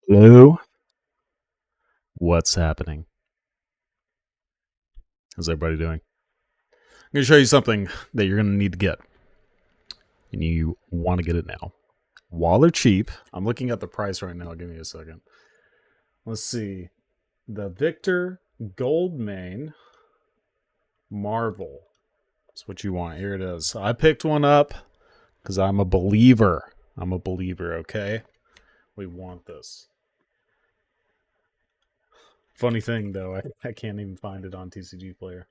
Hello, what's happening? How's everybody doing? I'm going to show you something that you're going to need to get, and you want to get it now. While they're cheap, I'm looking at the price right now. Give me a second. Let's see. The Victor Goldmain Marvel. That's what you want. Here it is. I picked one up because I'm a believer. Okay? We want this. Funny thing, though, I can't even find it on TCG Player.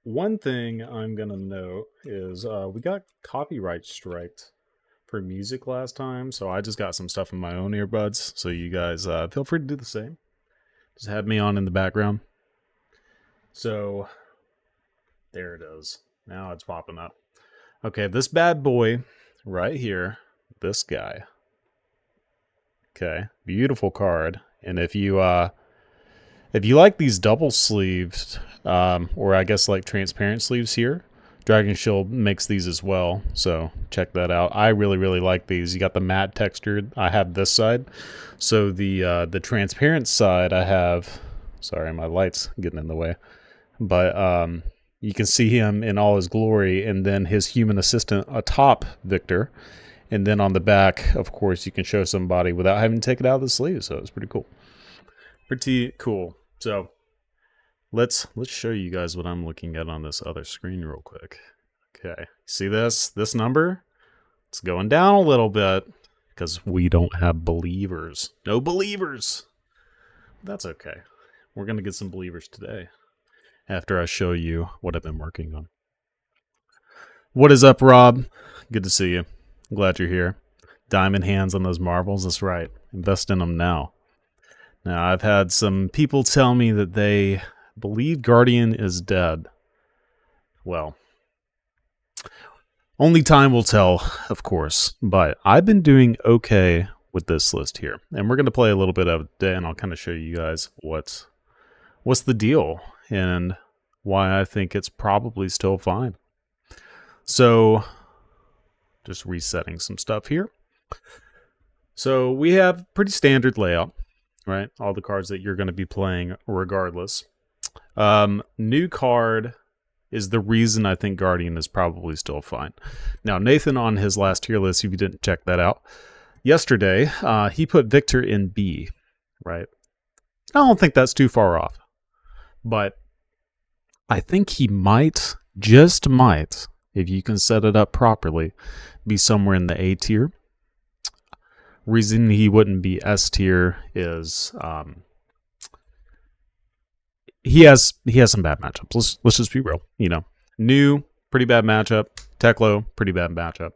One thing I'm gonna note is we got copyright striked for music last time, so I just got some stuff in my own earbuds. So you guys feel free to do the same. Just have me on in the background. So there it is. Now it's popping up. Okay, this bad boy right here, this guy. Okay, beautiful card. And if you like these double sleeved, or I guess like transparent sleeves here, Dragon Shield makes these as well, so check that out. I really like these. You got the matte textured. I have this side, so the transparent side I have. Sorry, my light's getting in the way, but you can see him in all his glory, and then his human assistant atop Victor, and then on the back, of course, you can show somebody without having to take it out of the sleeve. So it's pretty cool. Pretty cool. So let's show you guys what I'm looking at on this other screen real quick. Okay, see this number? It's going down a little bit because we don't have believers. No believers. That's okay. We're gonna get some believers today after I show you what I've been working on. What is up, Rob? Good to see you. I'm glad you're here. Diamond hands on those marbles. That's right. Invest in them now. Now, I've had some people tell me that they believe Guardian is dead. Well, only time will tell, of course, but I've been doing okay with this list here. And we're going to play a little bit of it today, and I'll kind of show you guys what's the deal and why I think it's probably still fine. So, just resetting some stuff here. So, we have pretty standard layout, right? All the cards that you're going to be playing regardless. New card is the reason I think Guardian is probably still fine. Now, Nathan on his last tier list, if you didn't check that out, yesterday, he put Victor in B, right? I don't think that's too far off, but I think he might, just might, if you can set it up properly, be somewhere in the A tier. Reason he wouldn't be S tier is he has some bad matchups. Let's just be real. You know, new, pretty bad matchup. Teklo, pretty bad matchup.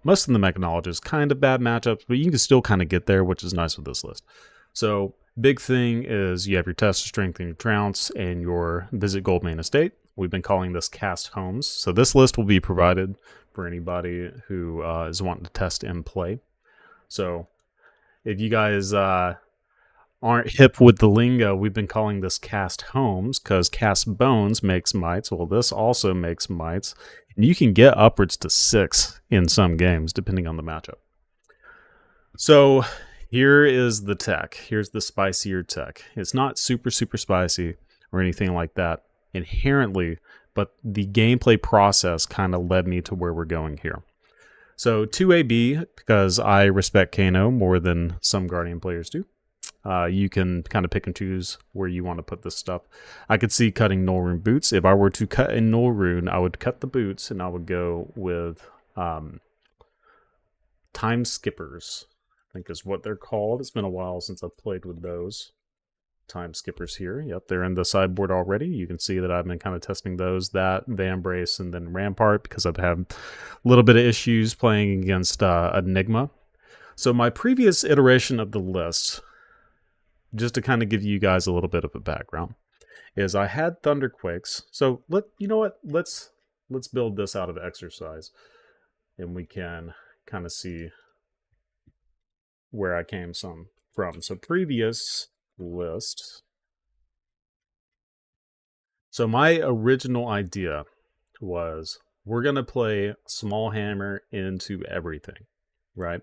Most of the Mechanologists, kind of bad matchups, but you can still kind of get there, which is nice with this list. So, big thing is you have your Test of Strength and your Trounce and your Visit Goldmain Estate. We've been calling this Cast Homes. So, this list will be provided for anybody who is wanting to test and play. So, if you guys aren't hip with the lingo, we've been calling this Cast Homes because Cast Bones makes mites. Well, this also makes mites. And you can get upwards to 6 in some games, depending on the matchup. So here is the tech. Here's the spicier tech. It's not super spicy or anything like that inherently, but the gameplay process kind of led me to where we're going here. So 2AB, because I respect Kano more than some Guardian players do. You can kind of pick and choose where you want to put this stuff. I could see cutting Null Rune boots. If I were to cut in Null Rune, I would cut the boots and I would go with Time Skippers, I think is what they're called. It's been a while since I've played with those. Time Skippers here. Yep, they're in the sideboard already. You can see that I've been kind of testing those, that, Vambrace, and then Rampart, because I've had a little bit of issues playing against Enigma. So my previous iteration of the list, just to kind of give you guys a little bit of a background, is I had Thunderquakes. So you know what? Let's build this out of exercise, and we can kind of see where I came from. So previous list. So my original idea was we're gonna play Small Hammer into everything, right?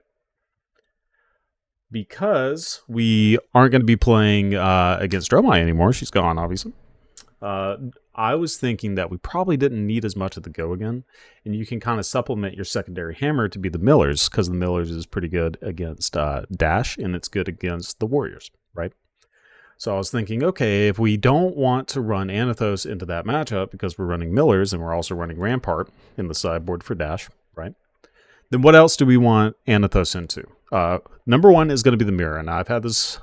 because we aren't going to be playing against Dromai anymore. She's gone, obviously. I was thinking that we probably didn't need as much of the go again, and you can kind of supplement your secondary hammer to be the Millers, because the Millers is pretty good against Dash, and it's good against the Warriors, right? So I was thinking, okay, if we don't want to run Anathos into that matchup because we're running Millers and we're also running Rampart in the sideboard for Dash, right? Then what else do we want Anathos into? Number one is going to be the Mirror, and I've had this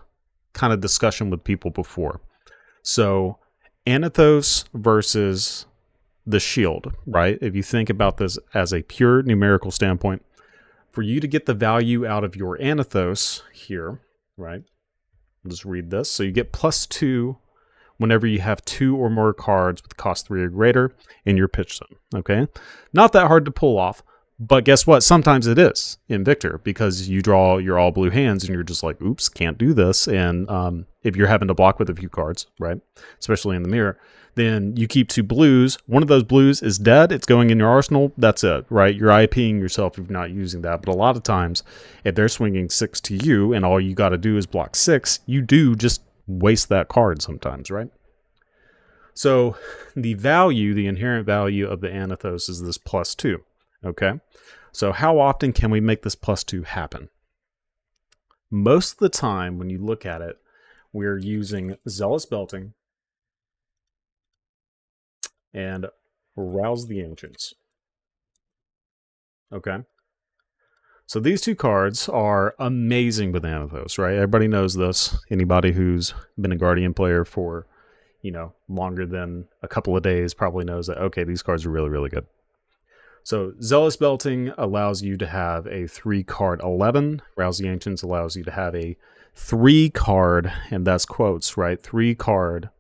kind of discussion with people before. So Anathos versus the Shield, right? If you think about this as a pure numerical standpoint, for you to get the value out of your Anathos here, right? Let's read this. So you get +2 whenever you have 2 or more cards with cost 3 or greater in your pitch zone. Okay, not that hard to pull off, but guess what? Sometimes it is in Victor, because you draw your all blue hands and you're just like, oops, can't do this. And if you're having to block with a few cards, right, especially in the mirror, then you keep 2 blues. One of those blues is dead. It's going in your arsenal. That's it, right? You're IPing yourself if you're not using that. But a lot of times, if they're swinging 6 to you and all you got to do is block 6, you do just waste that card sometimes, right? So the value, the inherent value of the Anathos is this +2, okay? So how often can we make this +2 happen? Most of the time, when you look at it, we're using Zealous Belting and Rouse the Ancients. Okay. So these 2 cards are amazing with Anathos, right? Everybody knows this. Anybody who's been a Guardian player for, longer than a couple of days probably knows that, okay, these cards are really, really good. So Zealous Belting allows you to have a 3-card 11. Rouse the Ancients allows you to have a 3-card, and that's quotes, right? 3-card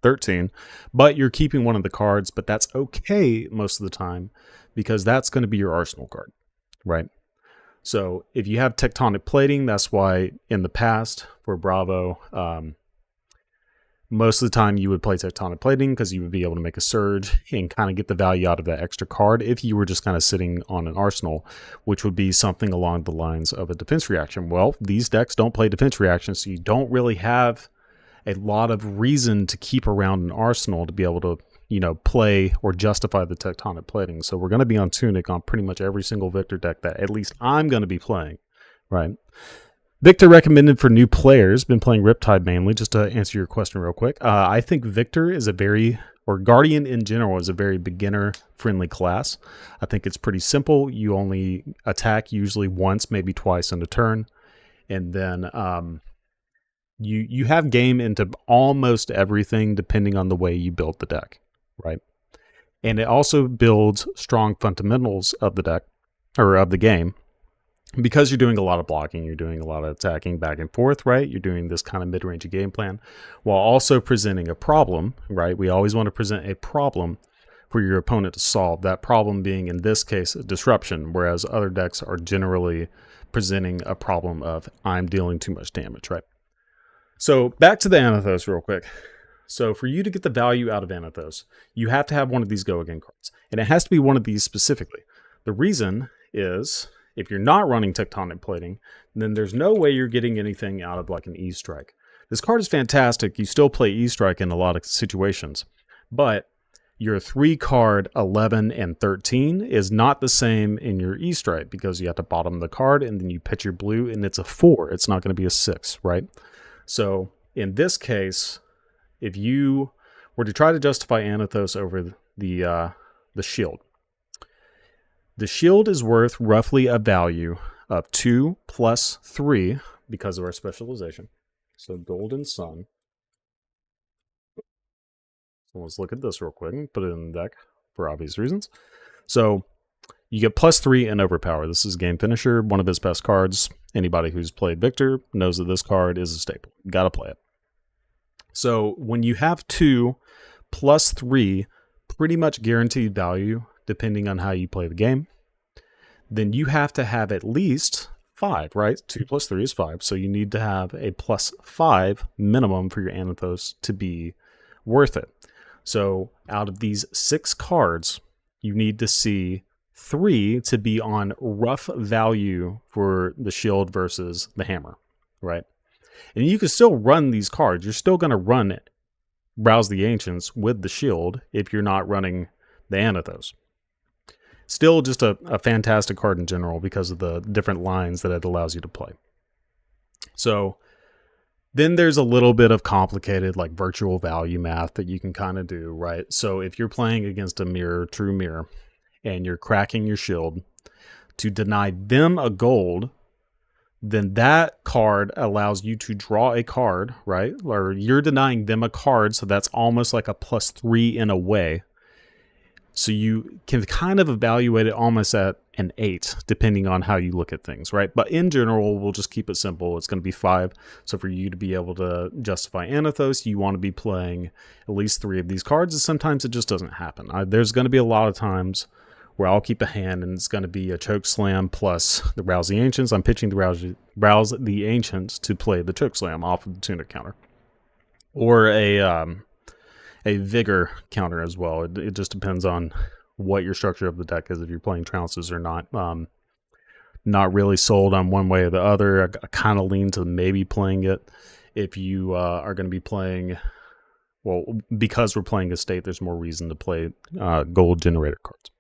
13, but you're keeping one of the cards, but that's okay most of the time because that's going to be your arsenal card, right? So if you have Tectonic Plating, that's why in the past for Bravo, most of the time you would play Tectonic Plating because you would be able to make a surge and kind of get the value out of that extra card if you were just kind of sitting on an arsenal, which would be something along the lines of a defense reaction. Well, these decks don't play defense reactions, so you don't really have a lot of reason to keep around an arsenal to be able to, play or justify the Tectonic Plating. So we're going to be on Tunic on pretty much every single Victor deck that at least I'm going to be playing, right? Victor recommended for new players. Been playing Riptide mainly, just to answer your question real quick. I think Victor is or Guardian in general is a very beginner-friendly class. I think it's pretty simple. You only attack usually once, maybe twice in a turn. And then you have game into almost everything depending on the way you build the deck, right? And it also builds strong fundamentals of the deck, or of the game, because you're doing a lot of blocking, you're doing a lot of attacking back and forth, right? You're doing this kind of mid-range game plan while also presenting a problem, right? We always want to present a problem for your opponent to solve. That problem being, in this case, a disruption, whereas other decks are generally presenting a problem of, I'm dealing too much damage, right? So back to the Anathos real quick. So for you to get the value out of Anathos, you have to have one of these Go Again cards. And it has to be one of these specifically. The reason is, if you're not running Tectonic Plating, then there's no way you're getting anything out of like an E-Strike. This card is fantastic. You still play E-Strike in a lot of situations. But your 3-card 11 and 13 is not the same in your E-Strike because you have to bottom the card and then you pitch your blue and it's a 4. It's not going to be a 6, right? So in this case, if you were to try to justify Anathos over the shield, the shield is worth roughly a value of 2 plus 3 because of our specialization. So Golden Sun. So let's look at this real quick and put it in the deck for obvious reasons. So you get +3 and Overpower. This is Game Finisher, one of his best cards. Anybody who's played Victor knows that this card is a staple. You gotta play it. So when you have 2 plus 3, pretty much guaranteed value, depending on how you play the game, then you have to have at least 5, right? 2 plus 3 is 5. So you need to have a +5 minimum for your Anathos to be worth it. So out of these 6 cards, you need to see 3 to be on rough value for the shield versus the hammer, right? And you can still run these cards. You're still going to run it, Browse the Ancients with the shield if you're not running the Anathos. Still just a fantastic card in general because of the different lines that it allows you to play. So then there's a little bit of complicated like virtual value math that you can kind of do, right? So if you're playing against a mirror, true mirror, and you're cracking your shield to deny them a gold, then that card allows you to draw a card, right? Or you're denying them a card, so that's almost like a +3 in a way. So you can kind of evaluate it almost at an 8, depending on how you look at things, right? But in general, we'll just keep it simple. It's going to be 5. So for you to be able to justify Anathos, you want to be playing at least 3 of these cards, and sometimes it just doesn't happen. There's going to be a lot of times where I'll keep a hand and it's going to be a Choke Slam plus the Browse the Ancients. I'm pitching the Browse the Ancients to play the Choke Slam off of the Tunic counter. Or a Vigor counter as well. It just depends on what your structure of the deck is, if you're playing Trounces or not. Not really sold on one way or the other. I kind of lean to maybe playing it if you are going to be playing, well, because we're playing Estate, there's more reason to play gold generator cards.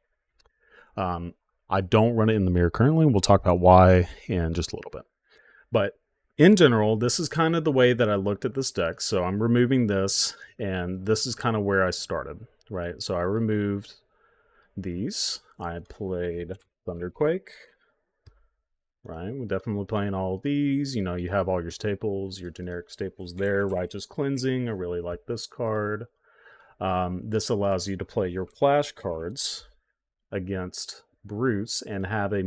I don't run it in the mirror currently. We'll talk about why in just a little bit. But in general, this is kind of the way that I looked at this deck. So I'm removing this, and this is kind of where I started, right? So I removed these. I played Thunderquake, right? We're definitely playing all of these. You know, you have all your staples, your generic staples there. Righteous Cleansing, I really like this card. This allows you to play your flash cards against brutes and have a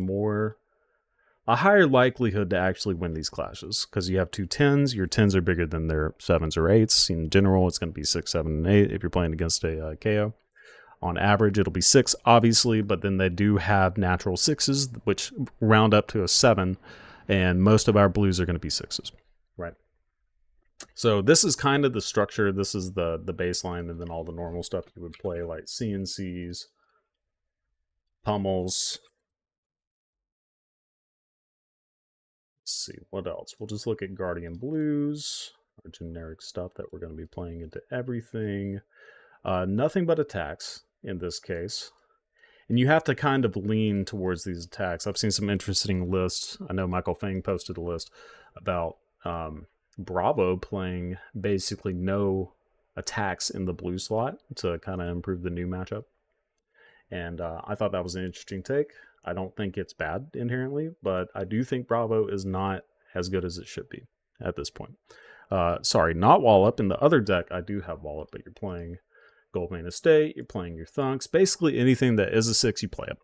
higher likelihood to actually win these clashes, because you have 2 10s. Your 10s are bigger than their 7s or 8s. In general, it's going to be 6, 7, and 8 if you're playing against a KO. On average, it'll be 6, obviously, but then they do have natural 6s, which round up to a 7, and most of our blues are going to be 6s, right? So this is kind of the structure. This is the baseline, and then all the normal stuff you would play, like CNCs, pummels. Let's see, what else? We'll just look at Guardian Blues, our generic stuff that we're going to be playing into everything. Nothing but attacks in this case. And you have to kind of lean towards these attacks. I've seen some interesting lists. I know Michael Fang posted a list about Bravo playing basically no attacks in the blue slot to kind of improve the new matchup. And I thought that was an interesting take. I don't think it's bad inherently, but I do think Bravo is not as good as it should be at this point. Sorry, not Wallop. In the other deck, I do have Wallop, but you're playing Goldmane Estate, you're playing your Thunks. Basically anything that is a 6, you play it.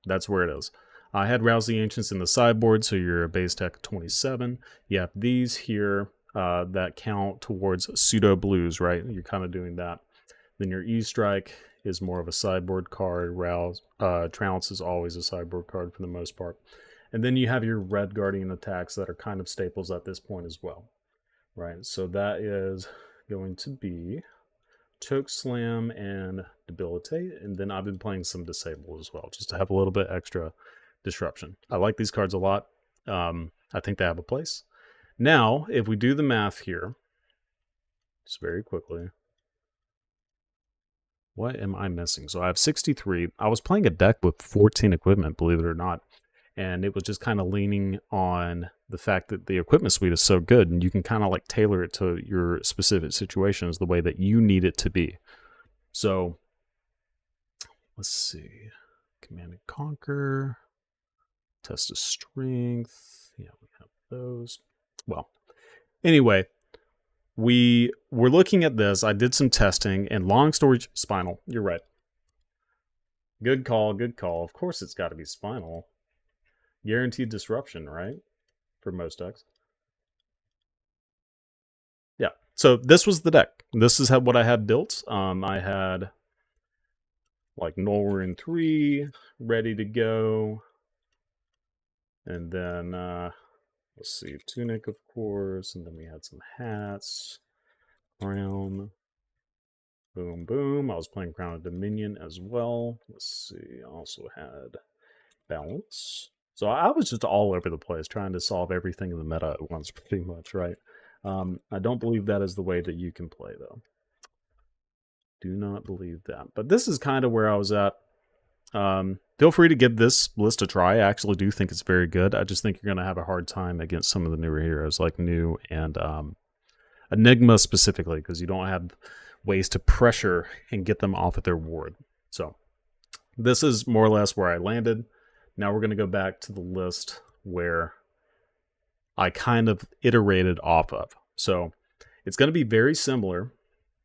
That's where it is. I had Rouse the Ancients in the sideboard, so you're a base deck 27. You have these here that count towards pseudo blues, right? You're kind of doing that. Then your E-Strike is more of a sideboard card. Trounce is always a sideboard card for the most part. And then you have your red Guardian attacks that are kind of staples at this point as well, right? So that is going to be Choke Slam and Debilitate, and then I've been playing some Disable as well, just to have a little bit extra disruption. I like these cards a lot. I think they have a place. Now, if we do the math here, just very quickly, what am I missing? So I have 63. I was playing a deck with 14 equipment, believe it or not, and it was just kind of leaning on the fact that the equipment suite is so good, and you can kind of like tailor it to your specific situations the way that you need it to be. So let's see. Command and Conquer, Test of Strength. Yeah, we have those. Well, anyway, we were looking at this. I did some testing, and long story Spinal. You're right. Good call, good call. Of course it's got to be Spinal. Guaranteed disruption, right? For most decks. Yeah. So this was the deck. This is what I had built. I had like Nolwyn 3 ready to go. And then let's see, Tunic, of course, and then we had some hats, crown, Boom, boom. I was playing Crown of Dominion as well. Let's see. I also had balance. So I was just all over the place trying to solve everything in the meta at once, pretty much, right? I don't believe that is the way that you can play, though. Do not believe that. But this is kind of where I was at. Feel free to give this list a try. I actually do think it's very good. I just think you're going to have a hard time against some of the newer heroes like New and Enigma specifically, because you don't have ways to pressure and get them off of their ward. So this is more or less where I landed. Now we're going to go back to the list where I kind of iterated off of. So it's going to be very similar,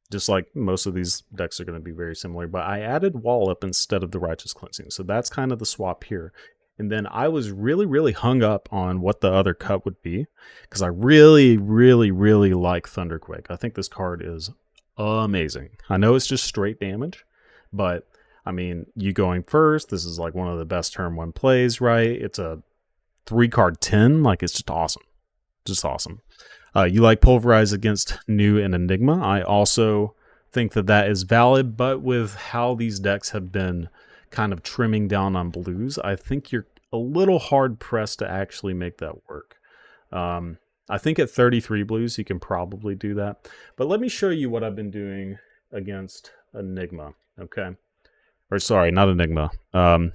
just like most of these decks are going to be very similar, but I added Wallop instead of the Righteous Cleansing. So that's kind of the swap here. And then I was really, really hung up on what the other cut would be, because I really, really, really like Thunderquake. I think this card is amazing. I know it's just straight damage, but I mean, you going first, this is like one of the best turn 1 plays, right? It's a 3-card 10, like it's just awesome. Just awesome. You like Pulverize against New and Enigma. I also think that that is valid, but with how these decks have been kind of trimming down on blues, I think you're a little hard pressed to actually make that work. I think at 33 blues, you can probably do that. But let me show you what I've been doing against Enigma, okay? Or sorry, not Enigma,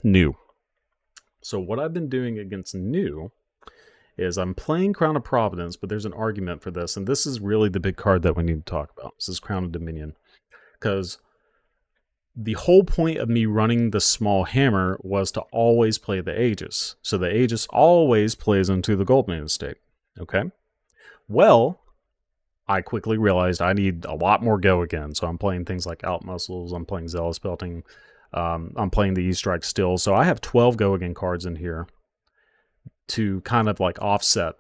New. So what I've been doing against New is I'm playing Crown of Providence, but there's an argument for this, and this is really the big card that we need to talk about. This is Crown of Dominion, because the whole point of me running the small hammer was to always play the Aegis. So the Aegis always plays into the Goldman estate, okay? Well, I quickly realized I need a lot more go again, so I'm playing things like Out Muscles, I'm playing Zealous Belting, I'm playing the E-Strike still, so I have 12 go again cards in here to kind of like offset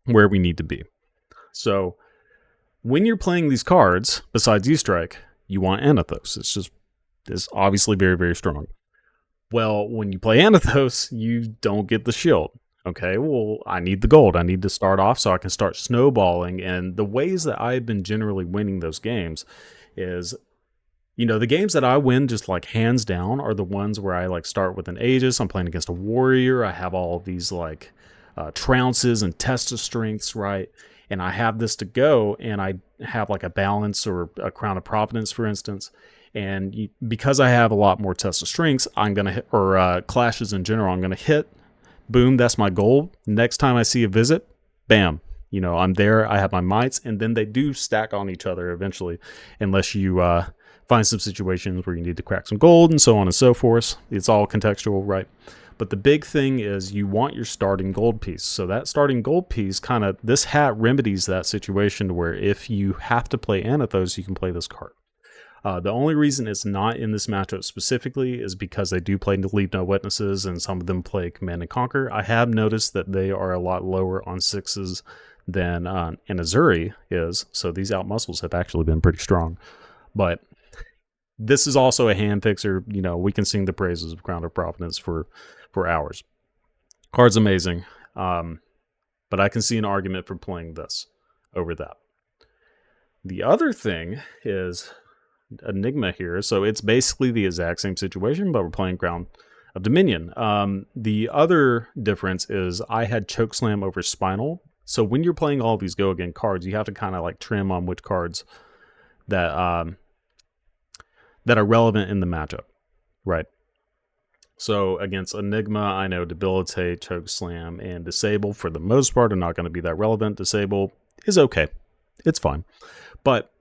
where we need to be. So when you're playing these cards, besides E-Strike, you want Anathos. It's obviously very, very strong. Well, when you play Anathos, you don't get the shield. Okay, well, I need the gold. I need to start off so I can start snowballing. And the ways that I've been generally winning those games is, you know, the games that I win just like hands down are the ones where I like start with an Aegis. I'm playing against a warrior. I have all of these like trounces and test of strengths, right? And I have this to go, and I have like a balance or a Crown of Providence, for instance. And because I have a lot more test of strengths, I'm going to hit, or clashes in general, I'm going to hit, boom, that's my goal. Next time I see a visit, bam, you know, I'm there, I have my mites, and then they do stack on each other eventually, unless you find some situations where you need to crack some gold and so on and so forth. It's all contextual, right? But the big thing is you want your starting gold piece. So that starting gold piece kind of, this hat remedies that situation where if you have to play Anathos, you can play this card. The only reason it's not in this matchup specifically is because they do play Leave No Witnesses, and some of them play Command and Conquer. I have noticed that they are a lot lower on 6s than an Azuri is, so these Out Muscles have actually been pretty strong. But this is also a hand fixer. You know, we can sing the praises of Crown of Providence for hours. Card's amazing, but I can see an argument for playing this over that. The other thing is Enigma here, so it's basically the exact same situation, but we're playing Crown of Dominion. The other difference is I had Chokeslam over Spinal, so when you're playing all these go again cards, you have to kind of like trim on which cards that that are relevant in the matchup, right? So against Enigma, I know Debilitate, Chokeslam, and Disable for the most part are not going to be that relevant. Disable is okay. It's fine. But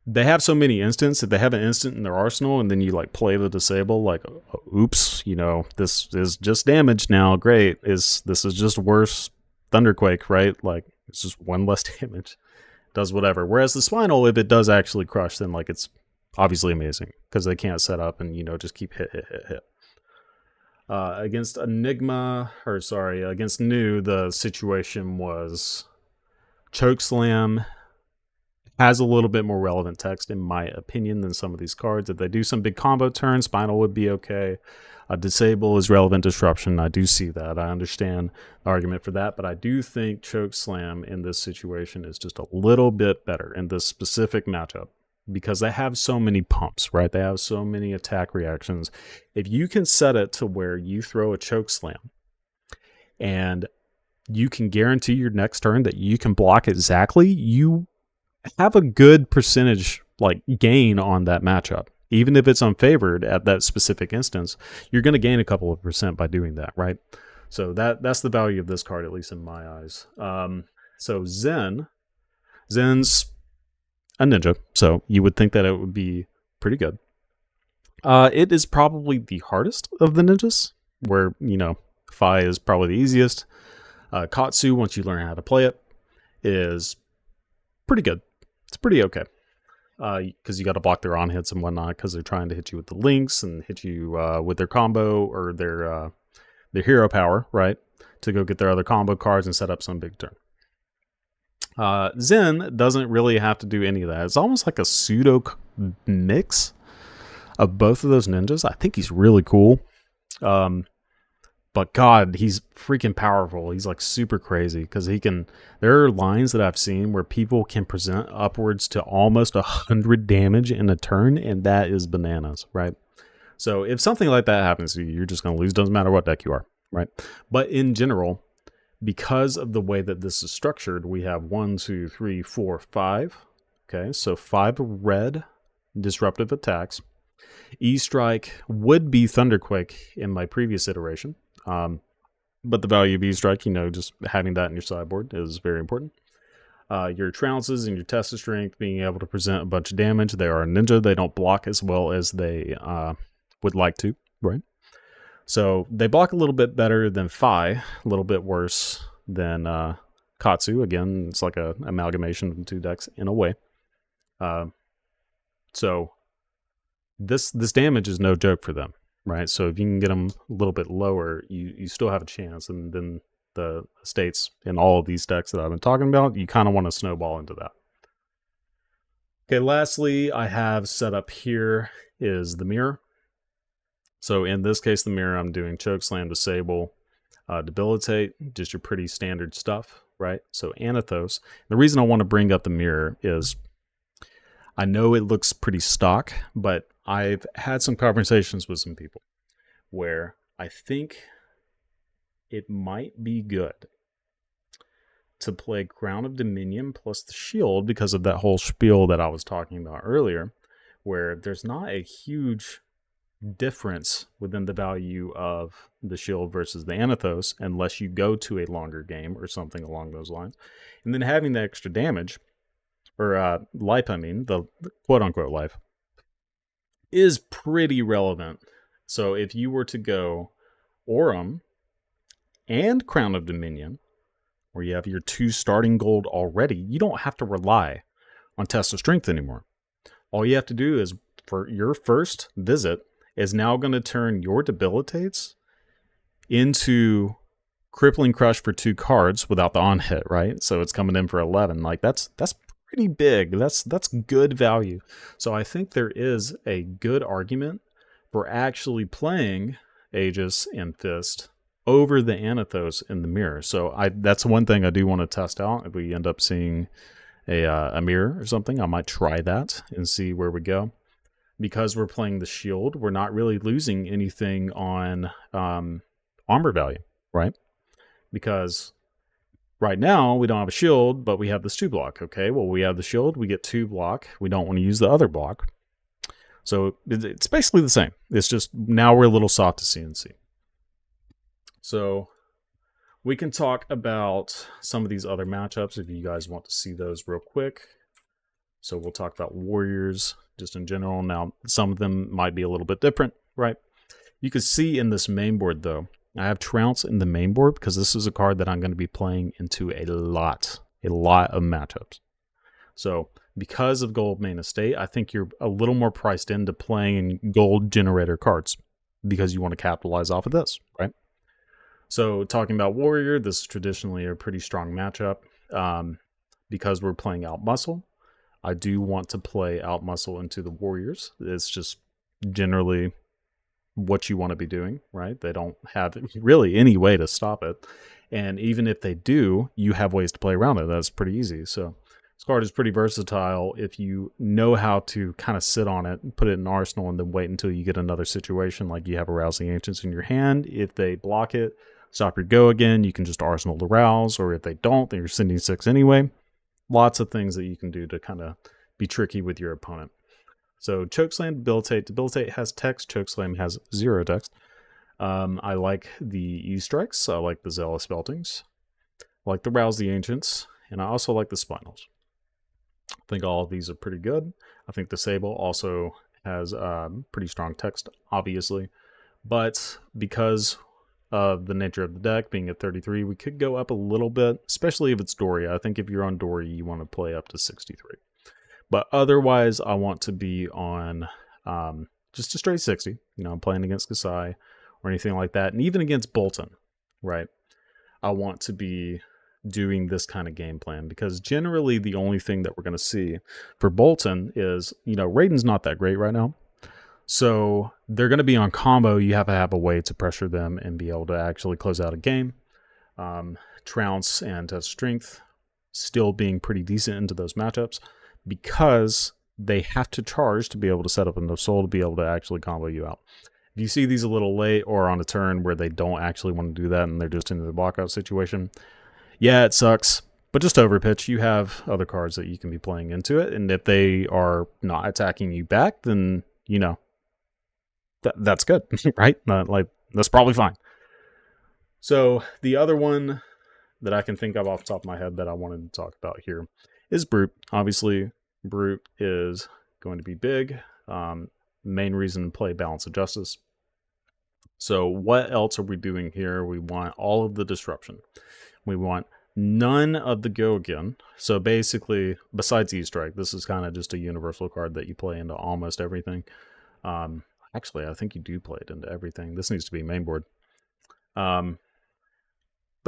they have so many instants. If they have an instant in their arsenal and then you like play the Disable, like, oops, you know, this is just damage now. Great. This is just worse Thunderquake, right? Like, it's just one less damage. Does whatever. Whereas the Spinal, if it does actually crush, then like it's obviously amazing because they can't set up and, you know, just keep hit. Against Enigma, or sorry, against New, the situation was Chokeslam has a little bit more relevant text, in my opinion, than some of these cards. If they do some big combo turns, Spinal would be okay. Disable is relevant disruption. I do see that. I understand the argument for that, but I do think Chokeslam in this situation is just a little bit better in this specific matchup. because they have so many pumps, right? They have so many attack reactions. If you can set it to where you throw a choke slam and you can guarantee your next turn that you can block exactly, you have a good percentage like gain on that matchup. Even if it's unfavored at that specific instance, you're going to gain a couple of percent by doing that, right? So that's the value of this card, at least in my eyes. So Zen's a ninja, so you would think that it would be pretty good. It is probably the hardest of the ninjas, where, Fi is probably the easiest. Katsu, once you learn how to play it, is pretty good. It's pretty okay. Because you got to block their on hits and whatnot, because they're trying to hit you with the links and hit you with their combo or their hero power, right? To go get their other combo cards and set up some big turn. Zen doesn't really have to do any of that. It's almost like a pseudo mix of both of those ninjas. I think he's really cool. But God, he's freaking powerful. He's like super crazy because there are lines that I've seen where people can present upwards to almost 100 damage in a turn, and that is bananas, right? So if something like that happens to you, you're just going to lose. Doesn't matter what deck you are, right? But in general, because of the way that this is structured, we have 1, 2, 3, 4, 5. Okay, so 5 red disruptive attacks. E-Strike would be Thunderquake in my previous iteration. But the value of E-Strike, just having that in your sideboard is very important. Your trounces and your test of strength, being able to present a bunch of damage. They are a ninja. They don't block as well as they would like to, right? So they block a little bit better than Fi, a little bit worse than Katsu. Again, it's like an amalgamation of the two decks in a way. So this damage is no joke for them, right? So if you can get them a little bit lower, you still have a chance. And then the states in all of these decks that I've been talking about, you kind of want to snowball into that. Okay, lastly, I have set up here is the mirror. So in this case, the mirror, I'm doing Chokeslam, Disable, Debilitate, just your pretty standard stuff, right? So Anathos. The reason I want to bring up the mirror is I know it looks pretty stock, but I've had some conversations with some people where I think it might be good to play Crown of Dominion plus the shield because of that whole spiel that I was talking about earlier, where there's not a huge difference within the value of the shield versus the Anathos unless you go to a longer game or something along those lines. And then having the extra damage, or life, the quote-unquote life, is pretty relevant. So if you were to go Aurum and Crown of Dominion, where you have your 2 starting gold already, you don't have to rely on Test of Strength anymore. All you have to do is, for your first visit, is now going to turn your Debilitates into Crippling Crush for 2 cards without the on hit, right? So it's coming in for 11. Like that's pretty big. That's good value. So I think there is a good argument for actually playing Aegis and Fist over the Anathos in the mirror. So that's one thing I do want to test out. If we end up seeing a mirror or something, I might try that and see where we go. Because we're playing the shield, we're not really losing anything on armor value, right? Because right now we don't have a shield, but we have this 2 block. Okay, well, we have the shield, we get 2 block. We don't want to use the other block. So it's basically the same. It's just now we're a little soft to CNC. So we can talk about some of these other matchups if you guys want to see those real quick. So we'll talk about Warriors just in general. Now, some of them might be a little bit different, right? You can see in this main board, though, I have Trounce in the main board because this is a card that I'm going to be playing into a lot of matchups. So because of Gold Main Estate, I think you're a little more priced into playing gold generator cards because you want to capitalize off of this, right? So talking about Warrior, this is traditionally a pretty strong matchup because we're playing Out Muscle. I do want to play Out Muscle into the Warriors. It's just generally what you want to be doing, right? They don't have really any way to stop it. And even if they do, you have ways to play around it. That's pretty easy. So card is pretty versatile if you know how to kind of sit on it, put it in arsenal, and then wait until you get another situation, like you have Arouse the Ancients in your hand. If they block it, stop your go again, you can just arsenal the Rouse, or if they don't, then you're sending 6 anyway. Lots of things that you can do to kind of be tricky with your opponent. So Chokeslam, Debilitate. Debilitate has text, Chokeslam has 0 text. I like the E-Strikes, I like the Zealous Beltings, I like the Rouse the Ancients, and I also like the Spinals. I think all of these are pretty good. I think the Sable also has pretty strong text, obviously. But because of the nature of the deck being at 33, we could go up a little bit, especially if it's Dory. I think if you're on Dory, you want to play up to 63. But otherwise, I want to be on just a straight 60. You know, I'm playing against Kasai or anything like that. And even against Bolton, right? I want to be doing this kind of game plan, because generally the only thing that we're going to see for Bolton is, you know, Raiden's not that great right now. So they're going to be on combo. You have to have a way to pressure them and be able to actually close out a game. Trounce and Strength still being pretty decent into those matchups, because they have to charge to be able to set up enough soul to be able to actually combo you out. If you see these a little late or on a turn where they don't actually want to do that and they're just in the blockout situation, yeah, it sucks, but just overpitch. You have other cards that you can be playing into it, and if they are not attacking you back, then, you know, that's good, right? Like, that's probably fine. So the other one that I can think of off the top of my head that I wanted to talk about here is Brute. Obviously, Brute is going to be big. Main reason to play Balance of Justice. So what else are we doing here? We want all of the disruption. We want none of the go again. So basically, besides E-Strike, this is kind of just a universal card that you play into almost everything. Actually, I think you do play it into everything. This needs to be main board. But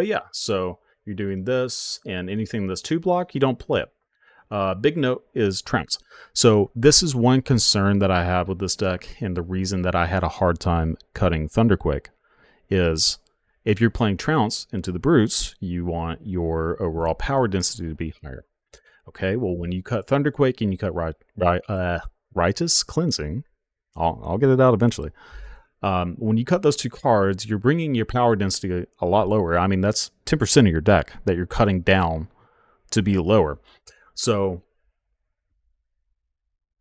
yeah, so you're doing this, and anything that's 2 block, you don't play it. Big note is Trounce. So this is one concern that I have with this deck, and the reason that I had a hard time cutting Thunderquake is if you're playing Trounce into the Brutes, you want your overall power density to be higher. Okay, well, when you cut Thunderquake and you cut Righteous Cleansing, I'll get it out eventually. When you cut those 2 cards, you're bringing your power density a lot lower. I mean, that's 10% of your deck that you're cutting down to be lower. So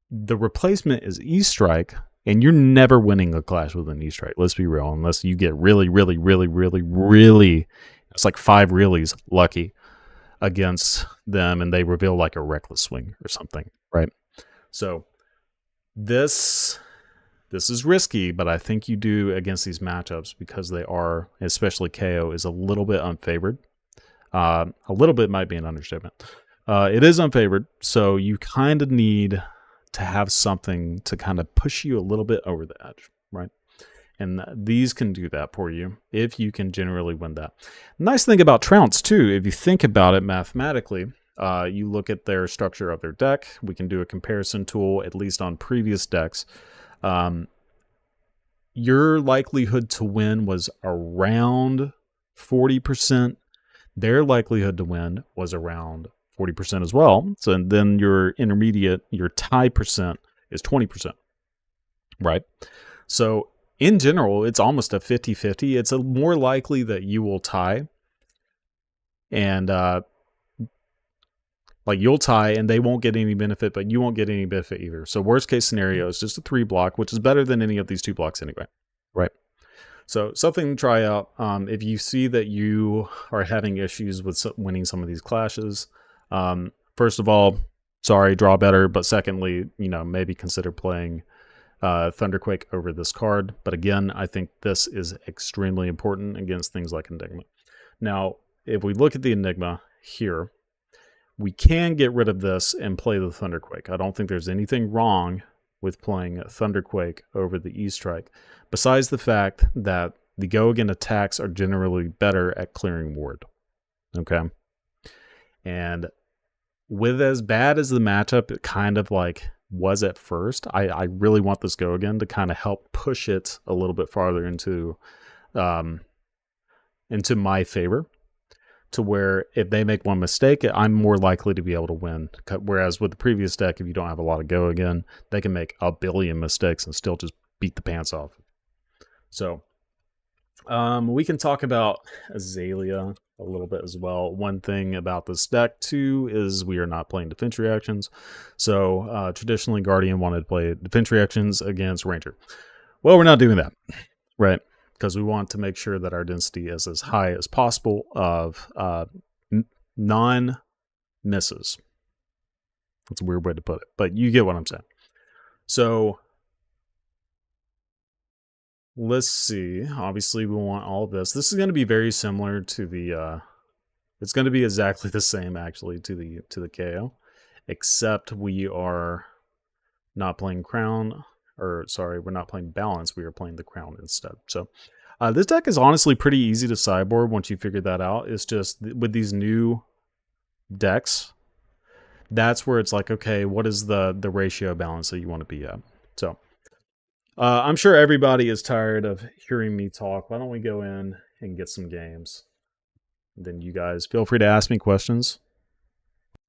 the replacement is E-Strike, and you're never winning a clash with an E-Strike. Let's be real, unless you get really, it's like 5 reallys lucky against them, and they reveal like a reckless swing or something, right? So this is risky, but I think you do against these matchups, because they are, especially KO, is a little bit unfavored. A little bit might be an understatement. It is unfavored, so you kind of need to have something to kind of push you a little bit over the edge, right? And these can do that for you if you can generally win that. Nice thing about Trounce, too, if you think about it mathematically, you look at their structure of their deck. We can do a comparison tool, at least on previous decks. Your likelihood to win was around 40%. Their likelihood to win was around 40% as well. So then your intermediate, your tie percent is 20%, right? So in general, it's almost a 50-50. It's more likely that you will tie, and like you'll tie and they won't get any benefit, but you won't get any benefit either. So worst case scenario is just a 3 block, which is better than any of these 2 blocks anyway, right? So something to try out. If you see that you are having issues with winning some of these clashes, first of all, sorry, draw better. But secondly, you know, maybe consider playing Thunderquake over this card. But again, I think this is extremely important against things like Enigma. Now, if we look at the Enigma here, we can get rid of this and play the Thunderquake. I don't think there's anything wrong with playing Thunderquake over the E-Strike, besides the fact that the go-again attacks are generally better at clearing ward. Okay? And with as bad as the matchup it kind of like was at first, I really want this go-again to kind of help push it a little bit farther into my favor. to where if they make one mistake, I'm more likely to be able to win. Whereas with the previous deck, if you don't have a lot of go again, they can make a billion mistakes and still just beat the pants off. So we can talk about Azalea a little bit as well. One thing about this deck too is we are not playing defense reactions. So traditionally Guardian wanted to play defense reactions against Ranger. Well, we're not doing that, right? Because we want to make sure that our density is as high as possible of non-misses. That's a weird way to put it, but you get what I'm saying. So let's see. Obviously, we want all of this. This is going to be very similar to the. It's going to be exactly the same, actually, to the KO, except we are not playing Crown, or sorry, we're not playing Balance. We are playing the Crown instead. So this deck is honestly pretty easy to sideboard once you figure that out. It's just with these new decks, that's where it's like, okay, what is the ratio balance that you want to be at? So I'm sure everybody is tired of hearing me talk. Why don't we go in and get some games? Then you guys feel free to ask me questions.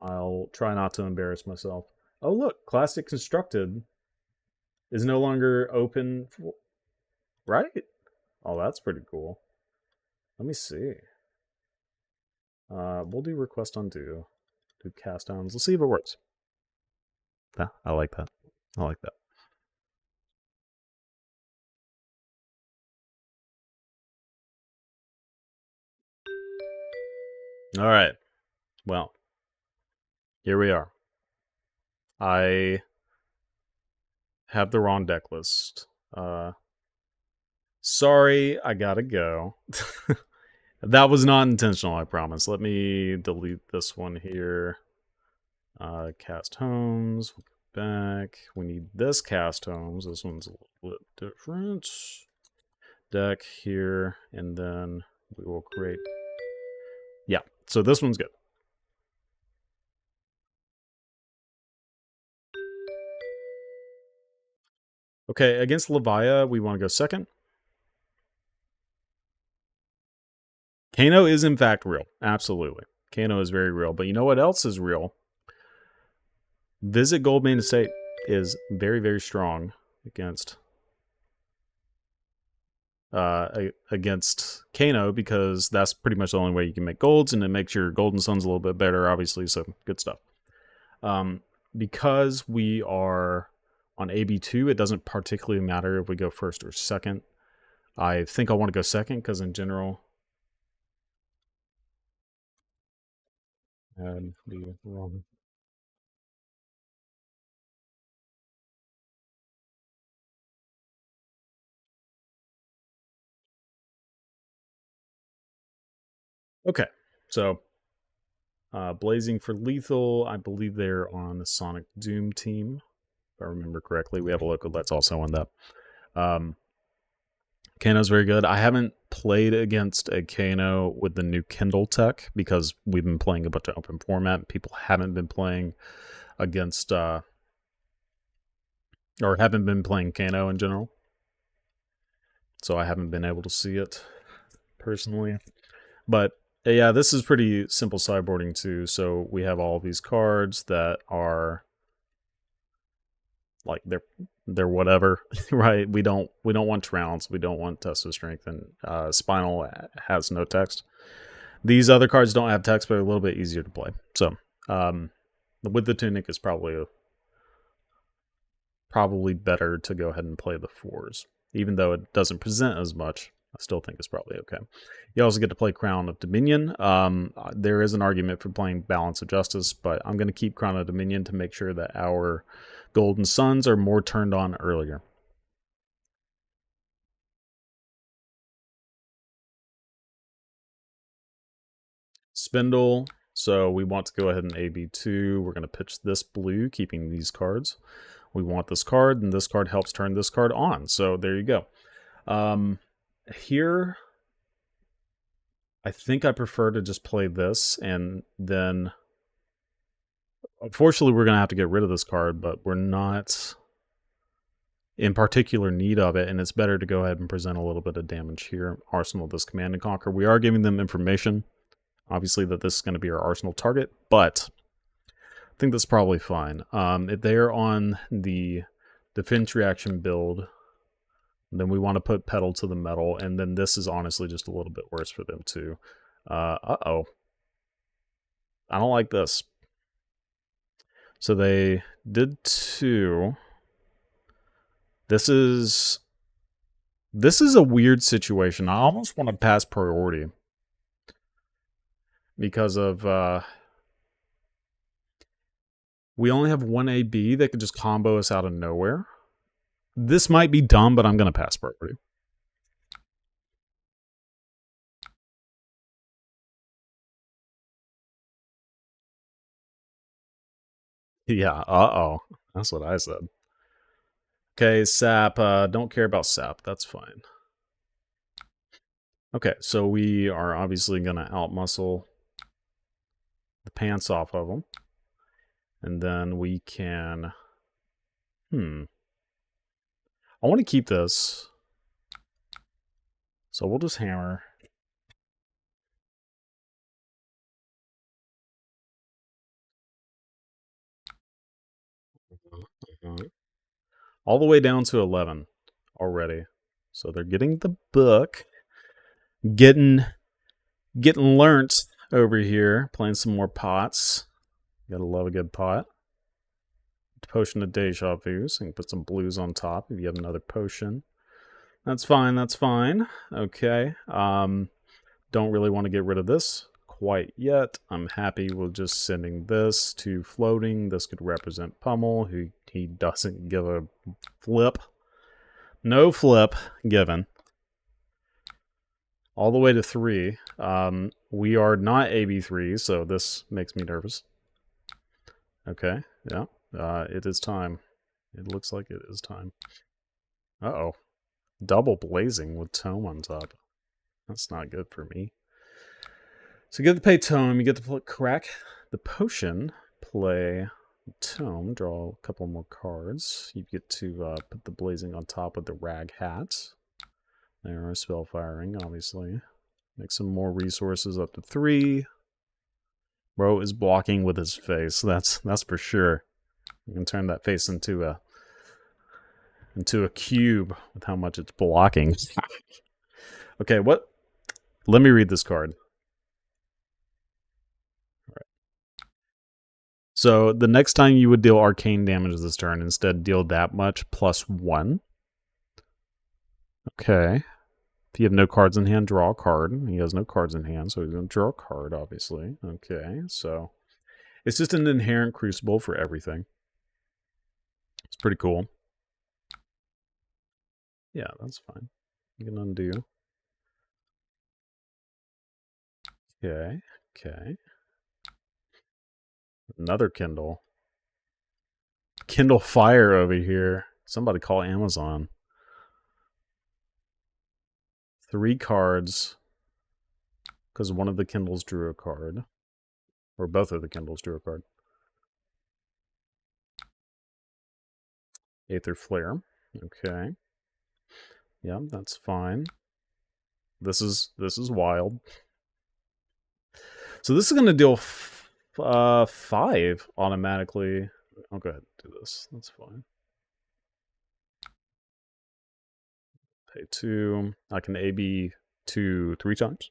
I'll try not to embarrass myself. Oh, look, Classic Constructed is no longer open, right? Oh, that's pretty cool. Let me see. We'll do Request Undo. Do Cast Downs. Let's see if it works. Yeah, I like that. I like that. All right. Well, here we are. I have the wrong deck list. Sorry, I gotta go. That was not intentional, I promise. Let me delete this one here. Cast Homes. Back. We need this Cast Homes. This one's a little bit different. Deck here, and then we will create. Yeah, so this one's good. Okay, against Levia, we want to go second. Kano is in fact real. Absolutely. Kano is very real. But you know what else is real? Visit Goldmane Estate is very, very strong against Kano, because that's pretty much the only way you can make golds, and it makes your Golden Suns a little bit better, obviously, so good stuff. Because we are on AB2, it doesn't particularly matter if we go first or second. I think I want to go second, because in general... And the wrong... Okay, so Blazing for Lethal, I believe they're on the Sonic Doom team, if I remember correctly. We have a local that's also on that. Kano's very good. I haven't played against a Kano with the new Kindle tech because we've been playing a bunch of open format. People haven't been playing against, or haven't been playing Kano in general. So I haven't been able to see it personally. But yeah, this is pretty simple sideboarding too. So we have all these cards that are like they're whatever, right? We don't want Trounce, we don't want Test of Strength, and Spinal has no text. These other cards don't have text, but are a little bit easier to play. So with the Tunic is probably better to go ahead and play the 4s, even though it doesn't present as much. I still think it's probably okay. You also get to play Crown of Dominion. There is an argument for playing Balance of Justice, but I'm going to keep Crown of Dominion to make sure that our Golden Suns are more turned on earlier. Spindle. So we want to go ahead and AB2. We're going to pitch this blue, keeping these cards. We want this card, and this card helps turn this card on. So there you go. Here, I think I prefer to just play this, and then... Unfortunately, we're going to have to get rid of this card, but we're not in particular need of it, and it's better to go ahead and present a little bit of damage here. Arsenal this Command and Conquer. We are giving them information. obviously, that this is going to be our arsenal target, but I think that's probably fine. If they're on the defense reaction build, then we want to put pedal to the metal, and then this is honestly just a little bit worse for them too. Uh-oh. I don't like this. So they did 2. This is a weird situation. I almost want to pass priority because of we only have one AB that could just combo us out of nowhere. This might be dumb, but I'm going to pass priority. Yeah, uh-oh. That's what I said. Okay, sap. Don't care about sap. That's fine. Okay, so we are obviously going to outmuscle the pants off of them. And then we can... I want to keep this. So we'll just hammer. All the way down to 11 already. So they're getting the book. Getting learnt over here. Playing some more pots. Gotta love a good pot. Potion of deja vu. So you can put some blues on top if you have another potion. That's fine, that's fine. Okay. Don't really want to get rid of this quite yet. I'm happy with just sending this to floating. This could represent Pummel, who he doesn't give a flip. No flip given. All the way to 3. We are not AB3, so this makes me nervous. Okay, yeah. It is time. It looks like it is time. Uh-oh. Double blazing with tome on top. That's not good for me. So you get to pay tome, you get to crack the potion, play tome, draw a couple more cards. You get to put the blazing on top of the rag hat. There are spell firing, obviously. Make some more resources up to 3. Bro is blocking with his face. That's for sure. You can turn that face into a cube with how much it's blocking. Okay, what? Let me read this card. All right. So the next time you would deal arcane damage this turn, instead deal that much plus 1. Okay. If you have no cards in hand, draw a card. He has no cards in hand, so he's going to draw a card, obviously. Okay, so it's just an inherent crucible for everything. It's pretty cool. Yeah, that's fine. You can undo. Okay, okay. Another Kindle. Kindle Fire over here. Somebody call Amazon. 3 cards. Because one of the Kindles drew a card. Or both of the Kindles drew a card. Aether Flare. Okay. Yeah, that's fine. This is wild. So this is going to deal 5 automatically. I'll go ahead and do this. That's fine. Pay 2. I can AB 2 3 times.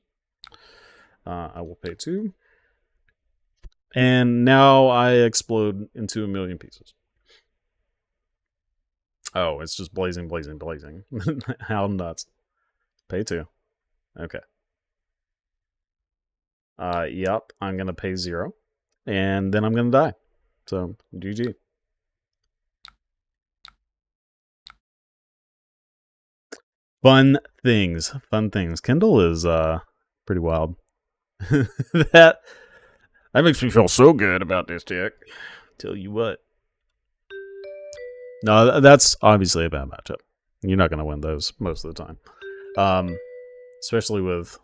I will pay 2. And now I explode into a million pieces. Oh, it's just blazing, blazing, blazing. How nuts. Pay 2. Okay. Yep, I'm going to pay 0. And then I'm going to die. So, GG. Fun things. Fun things. Kindle is pretty wild. that makes me feel so good about this deck. Tell you what. No, that's obviously a bad matchup. You're not going to win those most of the time. Especially with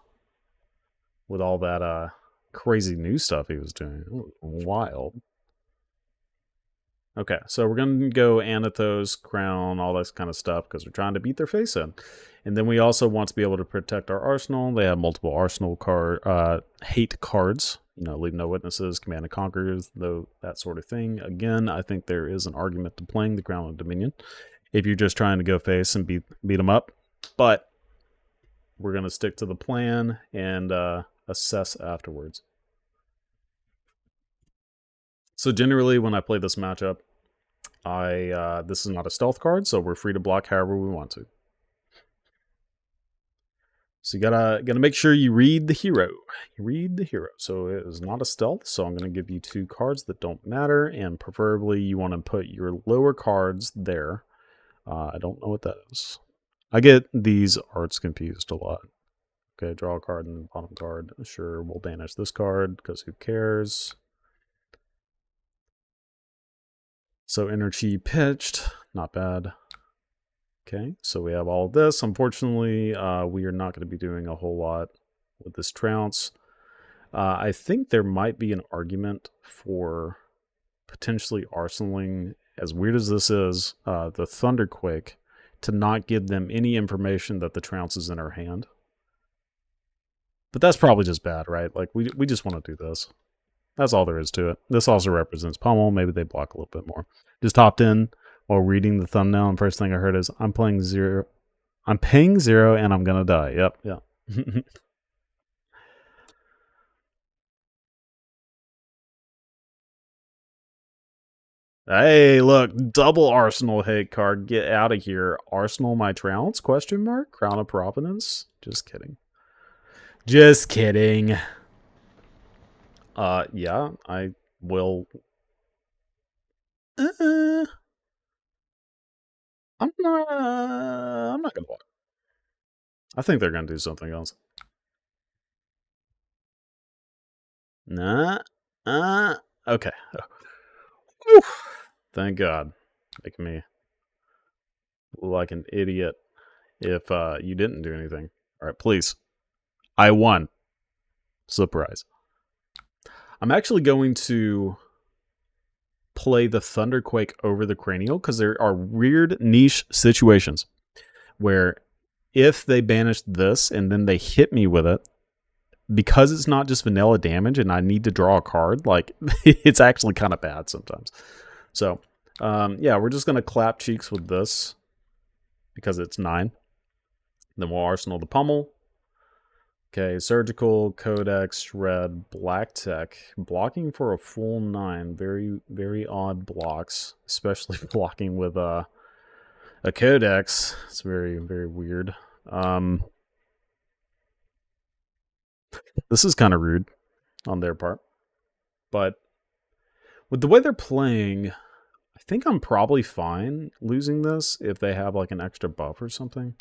all that crazy new stuff he was doing. Wild. Okay, so we're going to go Anathos, Crown, all this kind of stuff because we're trying to beat their face in. And then we also want to be able to protect our arsenal. They have multiple arsenal hate cards. Leave no witnesses, command and conquers, though that sort of thing. Again, I think there is an argument to playing the Crown of Dominion if you're just trying to go face and beat them up. But we're going to stick to the plan and assess afterwards. So generally, when I play this matchup, this is not a stealth card, so we're free to block however we want to. So you gotta make sure you read the hero. So it is not a stealth, so I'm gonna give you 2 cards that don't matter, and preferably you want to put your lower cards there. I don't know what that is. I get these arts confused a lot. Okay, draw a card and bottom card. Sure, we'll banish this card because who cares? So energy pitched, not bad. Okay, so we have all of this. Unfortunately, we are not going to be doing a whole lot with this trounce. I think there might be an argument for potentially arsenaling, as weird as this is, the Thunderquake, to not give them any information that the trounce is in our hand. But that's probably just bad, right? Like, we just want to do this. That's all there is to it. This also represents Pummel. Maybe they block a little bit more. Just hopped in while reading the thumbnail, and first thing I heard is, I'm paying 0, and I'm gonna die. Yep, yeah. Hey, look, double Arsenal hate card. Get out of here. Arsenal my trounce? Question mark? Crown of Providence? Just kidding. Just kidding. Yeah, I will. I'm not gonna watch. I think they're gonna do something else. Nah. Okay. Thank God. Making me like an idiot if you didn't do anything. All right, please. I won. Surprise. I'm actually going to play the Thunderquake over the Cranial because there are weird niche situations where if they banish this and then they hit me with it, because it's not just vanilla damage and I need to draw a card, like, it's actually kind of bad sometimes. So, yeah, we're just going to clap cheeks with this because it's 9. Then we'll arsenal the Pummel. Okay, Surgical, Codex, Shred, Black Tech. Blocking for a full 9. Very, very odd blocks, especially blocking with a Codex. It's very, very weird. This is kind of rude on their part. But with the way they're playing, I think I'm probably fine losing this if they have like an extra buff or something.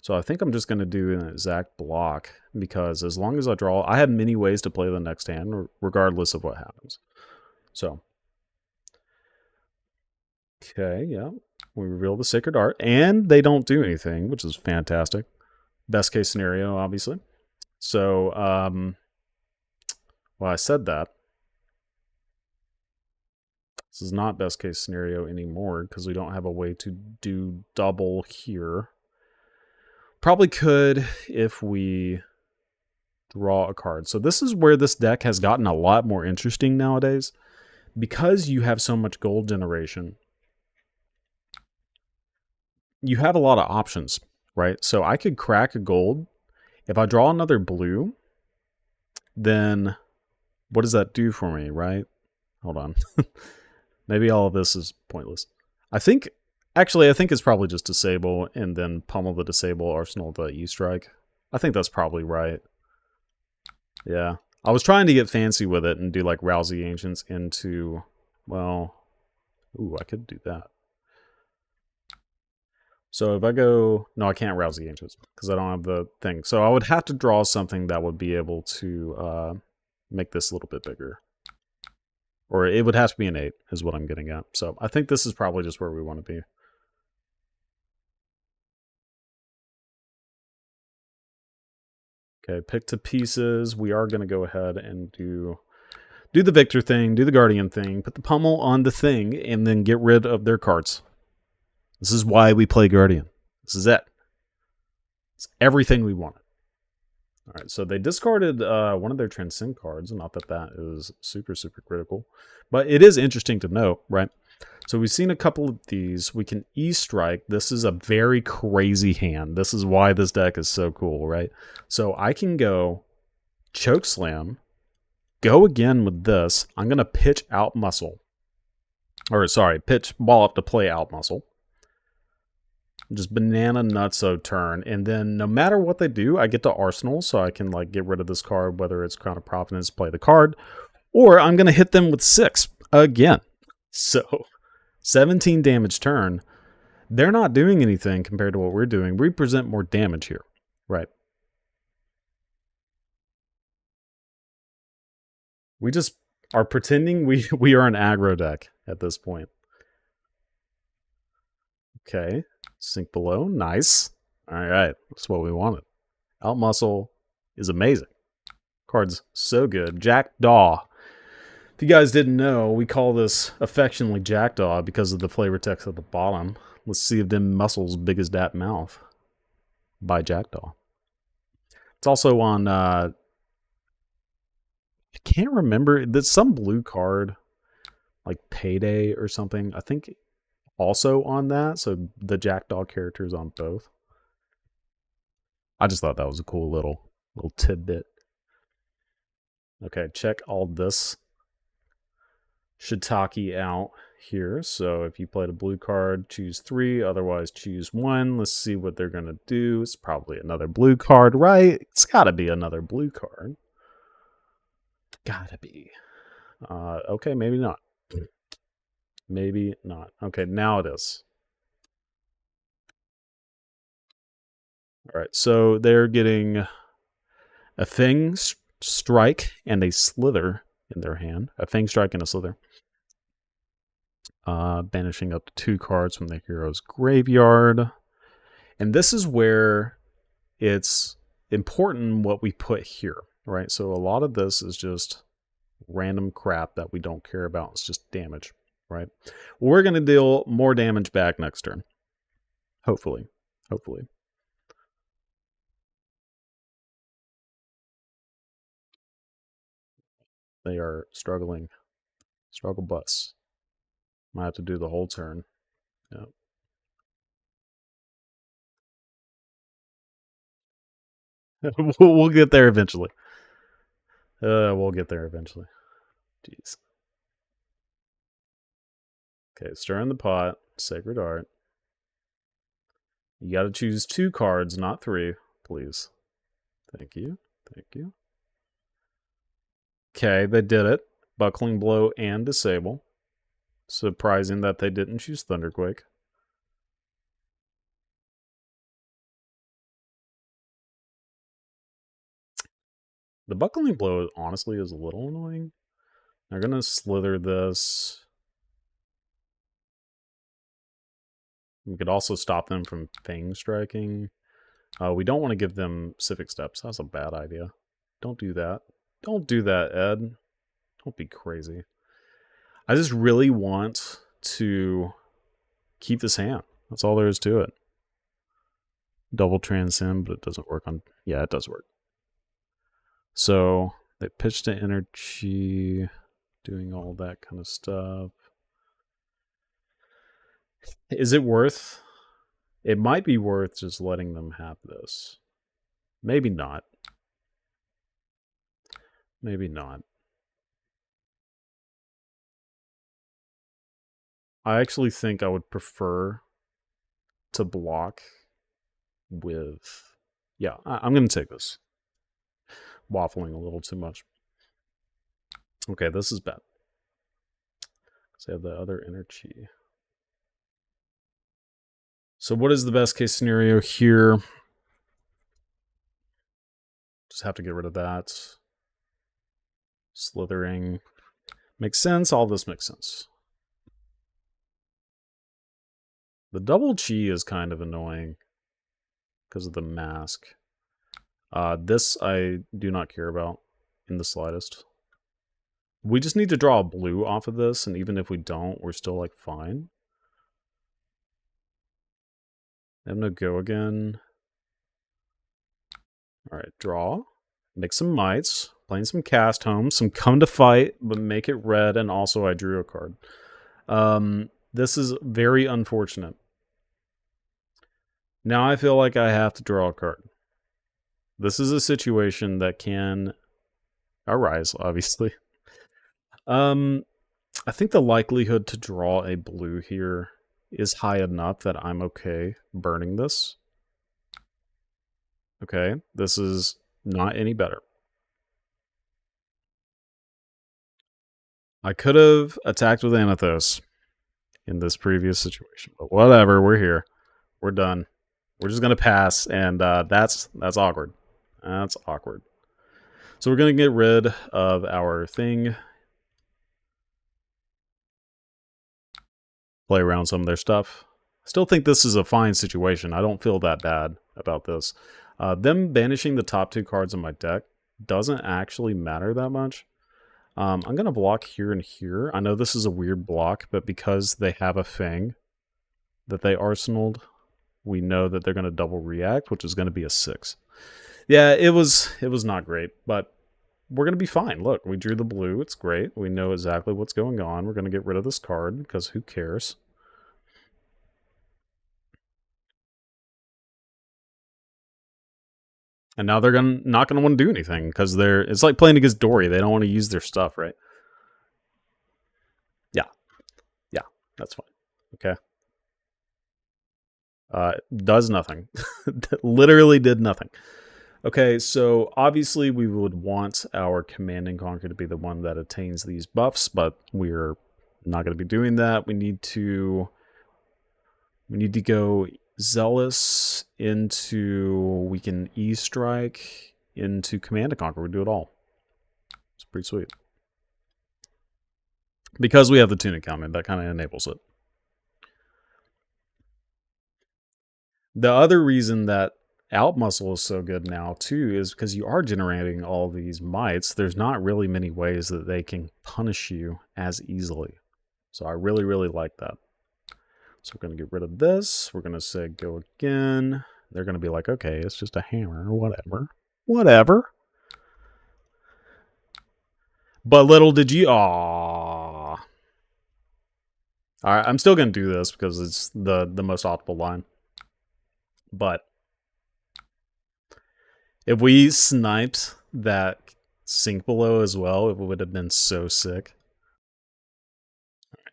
So I think I'm just going to do an exact block because as long as I draw, I have many ways to play the next hand regardless of what happens. So, okay, yeah. We reveal the Sacred Art and they don't do anything, which is fantastic. Best case scenario, obviously. So, well, I said that. This is not best case scenario anymore because we don't have a way to do double here. Probably could if we draw a card. So this is where this deck has gotten a lot more interesting nowadays. Because you have so much gold generation, you have a lot of options, right? So I could crack a gold. If I draw another blue, then what does that do for me, right? Hold on. Maybe all of this is pointless. I think it's probably just disable and then pummel the disable, arsenal the E-strike. I think that's probably right. Yeah. I was trying to get fancy with it and do like Rouse the Ancients into, well, ooh, I could do that. So if I go, no, I can't Rouse the Ancients because I don't have the thing. So I would have to draw something that would be able to make this a little bit bigger. Or it would have to be an 8 is what I'm getting at. So I think this is probably just where we want to be. Okay, pick to pieces. We are going to go ahead and do do the Victor thing, do the Guardian thing, put the pummel on the thing, and then get rid of their cards. This is why we play Guardian. This is it. It's everything we wanted. All right, so they discarded one of their Transcend cards. Not that that is super, super critical. But it is interesting to note, right? So we've seen a couple of these. We can E-Strike. This is a very crazy hand. This is why this deck is so cool, right? So I can go Chokeslam, go again with this. I'm going to pitch out muscle. Or, sorry, pitch ball up to play out muscle. Just banana nutso turn. And then no matter what they do, I get to Arsenal. So I can like get rid of this card, whether it's Crown of Providence, play the card. Or I'm going to hit them with 6 again. So 17 damage turn. They're not doing anything compared to what we're doing. We present more damage here. Right. We just are pretending we are an aggro deck at this point. Okay. Sink below. Nice. All right. That's what we wanted. Out muscle is amazing. Card's so good. Jackdaw. If you guys didn't know, we call this affectionately Jackdaw because of the flavor text at the bottom. Let's see if them muscles big as that mouth. By Jackdaw. It's also on, I can't remember. There's some blue card, like Payday or something. I think also on that. So the Jackdaw character is on both. I just thought that was a cool little tidbit. Okay, check all this shiitake out here. So if you played a blue card, choose 3. Otherwise, choose 1. Let's see what they're going to do. It's probably another blue card, right? It's got to be another blue card. Gotta be. Okay, maybe not. Maybe not. Okay, now it is. All right, so they're getting a Fang Strike and a Slither in their hand. A Fang Strike and a Slither. Banishing up to 2 cards from the hero's graveyard. And this is where it's important what we put here, right? So a lot of this is just random crap that we don't care about. It's just damage, right? We're going to deal more damage back next turn. Hopefully. Hopefully. They are struggling. Struggle bus. Might have to do the whole turn. Yep. We'll get there eventually. We'll get there eventually. Jeez. Okay, stir in the pot. Sacred Art. You got to choose 2 cards, not 3, please. Thank you. Thank you. Okay, they did it. Buckling Blow and Disable. Surprising that they didn't choose Thunderquake. The Buckling Blow, honestly, is a little annoying. They're going to slither this. We could also stop them from Fang Striking. We don't want to give them Civic Steps. That's a bad idea. Don't do that. Don't do that, Ed. Don't be crazy. I just really want to keep this hand. That's all there is to it. Double Transcend, but it doesn't work on... Yeah, it does work. So they pitched to energy, doing all that kind of stuff. Is it worth? It might be worth just letting them have this. Maybe not. Maybe not. I actually think I would prefer to block with... Yeah, I'm going to take this. Waffling a little too much. Okay, this is bad. Because I have the other energy. So what is the best case scenario here? Just have to get rid of that. Slithering. Makes sense. All this makes sense. The double chi is kind of annoying because of the mask. This I do not care about in the slightest. We just need to draw a blue off of this, and even if we don't, we're still, like, fine. I'm gonna go again. Alright, draw. Make some mites. Playing some cast home. Some come to fight, but make it red, and also I drew a card. This is very unfortunate. Now I feel like I have to draw a card. This is a situation that can arise, obviously. I think the likelihood to draw a blue here is high enough that I'm okay burning this. Okay, this is not any better. I could have attacked with Amethyst in this previous situation, but whatever, we're here. We're done. We're just gonna pass, and that's awkward. That's awkward. So we're gonna get rid of our thing. Play around some of their stuff. Still think this is a fine situation. I don't feel that bad about this. Them banishing the top 2 cards in my deck doesn't actually matter that much. I'm going to block here and here. I know this is a weird block, but because they have a Fang that they arsenaled, we know that they're going to double react, which is going to be a 6. Yeah, it was not great, but we're going to be fine. Look, we drew the blue. It's great. We know exactly what's going on. We're going to get rid of this card because who cares? And now they're not gonna want to do anything because it's like playing against Dory. They don't want to use their stuff, right? Yeah, that's fine. Okay. Does nothing. Literally did nothing. Okay, so obviously we would want our Command and Conquer to be the one that attains these buffs, but we're not going to be doing that. We need to go Zealous into, we can E-Strike into Command and Conquer. We do it all. It's pretty sweet. Because we have the Tunic coming, that kind of enables it. The other reason that Out Muscle is so good now, too, is because you are generating all these mites. There's not really many ways that they can punish you as easily. So I really, really like that. So we're going to get rid of this. We're going to say go again. They're going to be like, okay, it's just a hammer or whatever. Whatever. But little did you... Aww. Alright, I'm still going to do this because it's the most optimal line. But if we sniped that sink below as well, it would have been so sick.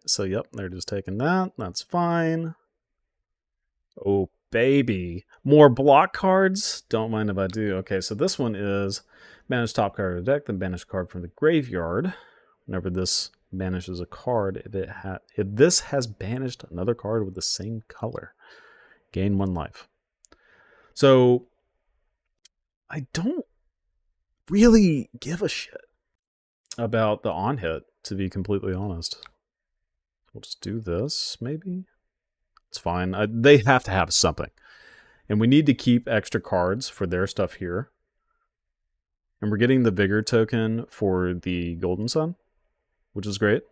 So, yep, they're just taking that. That's fine. Oh, baby. More block cards? Don't mind if I do. Okay, so this one is banish top card of the deck, then banish card from the graveyard. Whenever this banishes a card, if this has banished another card with the same color, gain 1 life. So, I don't really give a shit about the on-hit, to be completely honest. We'll just do this, maybe? It's fine. They have to have something. And we need to keep extra cards for their stuff here. And we're getting the Vigor token for the Golden Sun, which is great.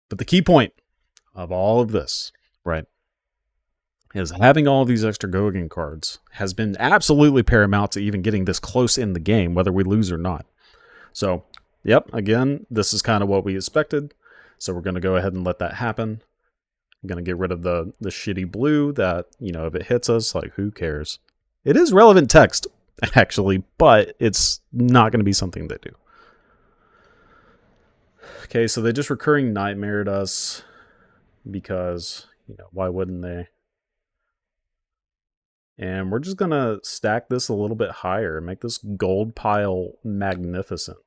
But the key point of all of this, right, is having all these extra Gogan cards has been absolutely paramount to even getting this close in the game, whether we lose or not. So, yep, again, this is kind of what we expected. So we're going to go ahead and let that happen. I'm going to get rid of the shitty blue that, you know, if it hits us, like, who cares? It is relevant text, actually, but it's not going to be something they do. Okay, so they just recurring nightmared us because, you know, why wouldn't they? And we're just going to stack this a little bit higher and make this gold pile magnificent.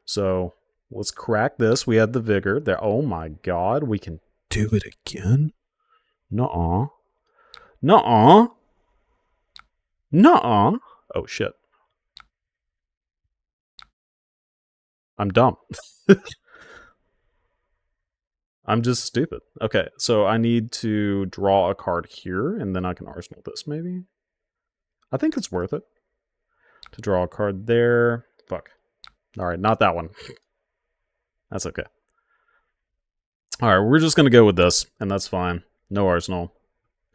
So let's crack this. We had the Vigor there. Oh my god, we can do it again? Nuh-uh. Nuh-uh. Nuh-uh. Oh shit. I'm dumb. I'm just stupid. Okay, so I need to draw a card here, and then I can arsenal this, maybe? I think it's worth it to draw a card there. Fuck. Alright, not that one. That's okay. Alright, we're just gonna go with this, and that's fine. No Arsenal.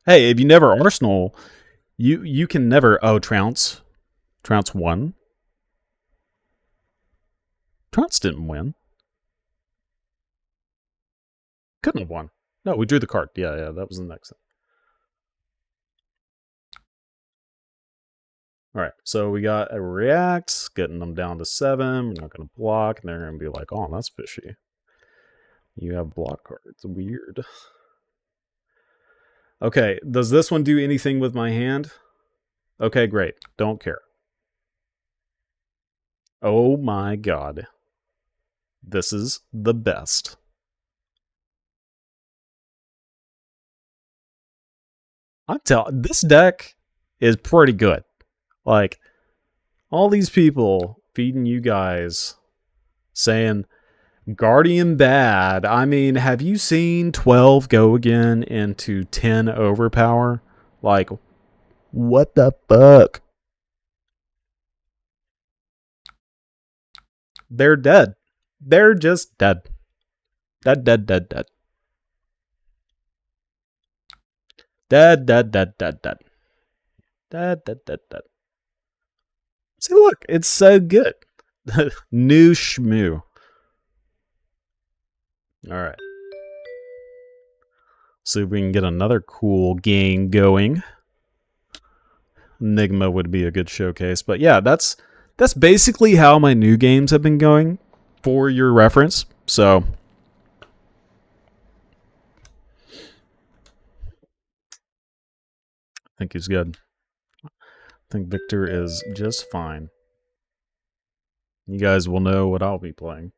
Hey, if you never Arsenal, you can never... Oh, Trounce. Trounce won. Trounce didn't win. Couldn't have won. No, we drew the card. Yeah, that was the next thing. Alright, so we got a react, getting them down to 7. We're not going to block, and they're going to be like, oh, that's fishy. You have block cards. Weird. Okay, does this one do anything with my hand? Okay, great. Don't care. Oh my god. This is the best. I'm telling, this deck is pretty good. Like, all these people feeding you guys saying Guardian bad. I mean, have you seen 12 go again into 10 overpower? Like, what the fuck? They're dead. They're just dead. Dead. Dead. See, look, it's so good. New shmoo. Alright. See if we can get another cool game going. Enigma would be a good showcase. But yeah, that's basically how my new games have been going, for your reference. So I think he's good. I think Victor is just fine. You guys will know what I'll be playing.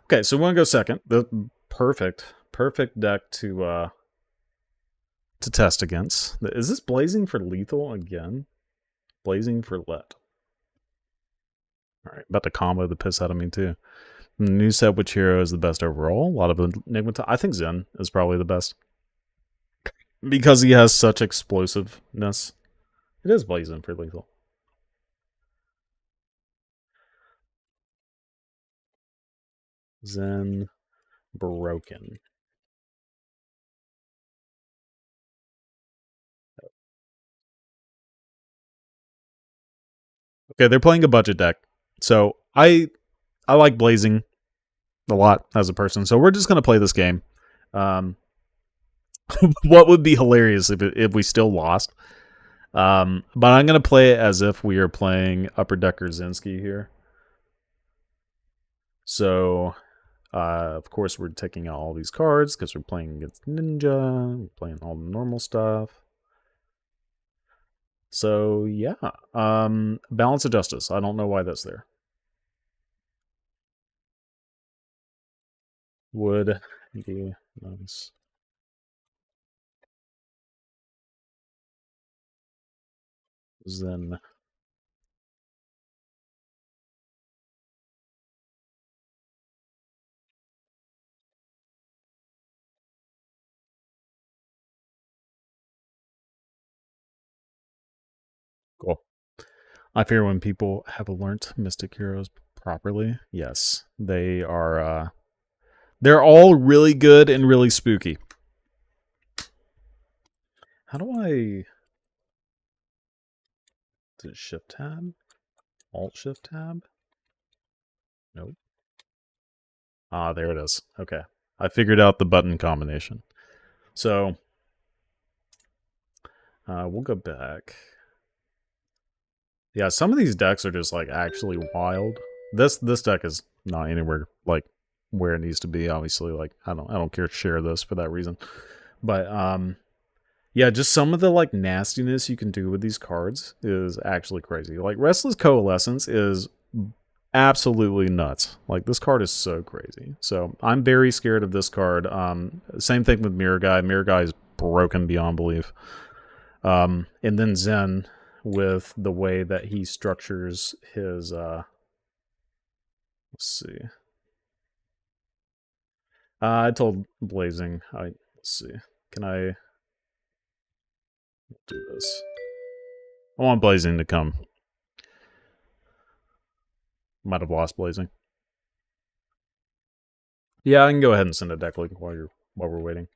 Okay, so we want to go second. The perfect deck to test against. Is this Blazing for Lethal again? Blazing for Let. Alright, about to combo the piss out of me too. The new set, which hero is the best overall? A lot of Enigma. I think Zen is probably the best. Because he has such explosiveness. It is Blazing for Lethal. Zen broken. Okay, they're playing a budget deck. So I like Blazing a lot as a person. So we're just gonna play this game. What would be hilarious if we still lost? But I'm gonna play it as if we are playing Upper Decker Zinski here. So, of course, we're taking out all these cards because we're playing against Ninja, we're playing all the normal stuff. So yeah, Balance of Justice. I don't know why that's there. Would be nice. Zen. Cool. I fear when people have learnt Mystic Heroes properly. Yes, they are. They're all really good and really spooky. How do I... Is it Shift Tab? Alt Shift Tab? Nope. Ah, there it is. Okay. I figured out the button combination. So, we'll go back. Yeah, some of these decks are just, like, actually wild. This deck is not anywhere, like, where it needs to be, obviously. Like, I don't care to share this for that reason. But, yeah, just some of the, like, nastiness you can do with these cards is actually crazy. Like, Restless Coalescence is absolutely nuts. Like, this card is so crazy. So, I'm very scared of this card. Same thing with Mirror Guy. Mirror Guy is broken beyond belief. And then Zen, with the way that he structures his, let's see. I told Blazing, let's see. Can I do this? I want Blazing to come. Might have lost Blazing. Yeah, I can go ahead and send a deck link while we're waiting.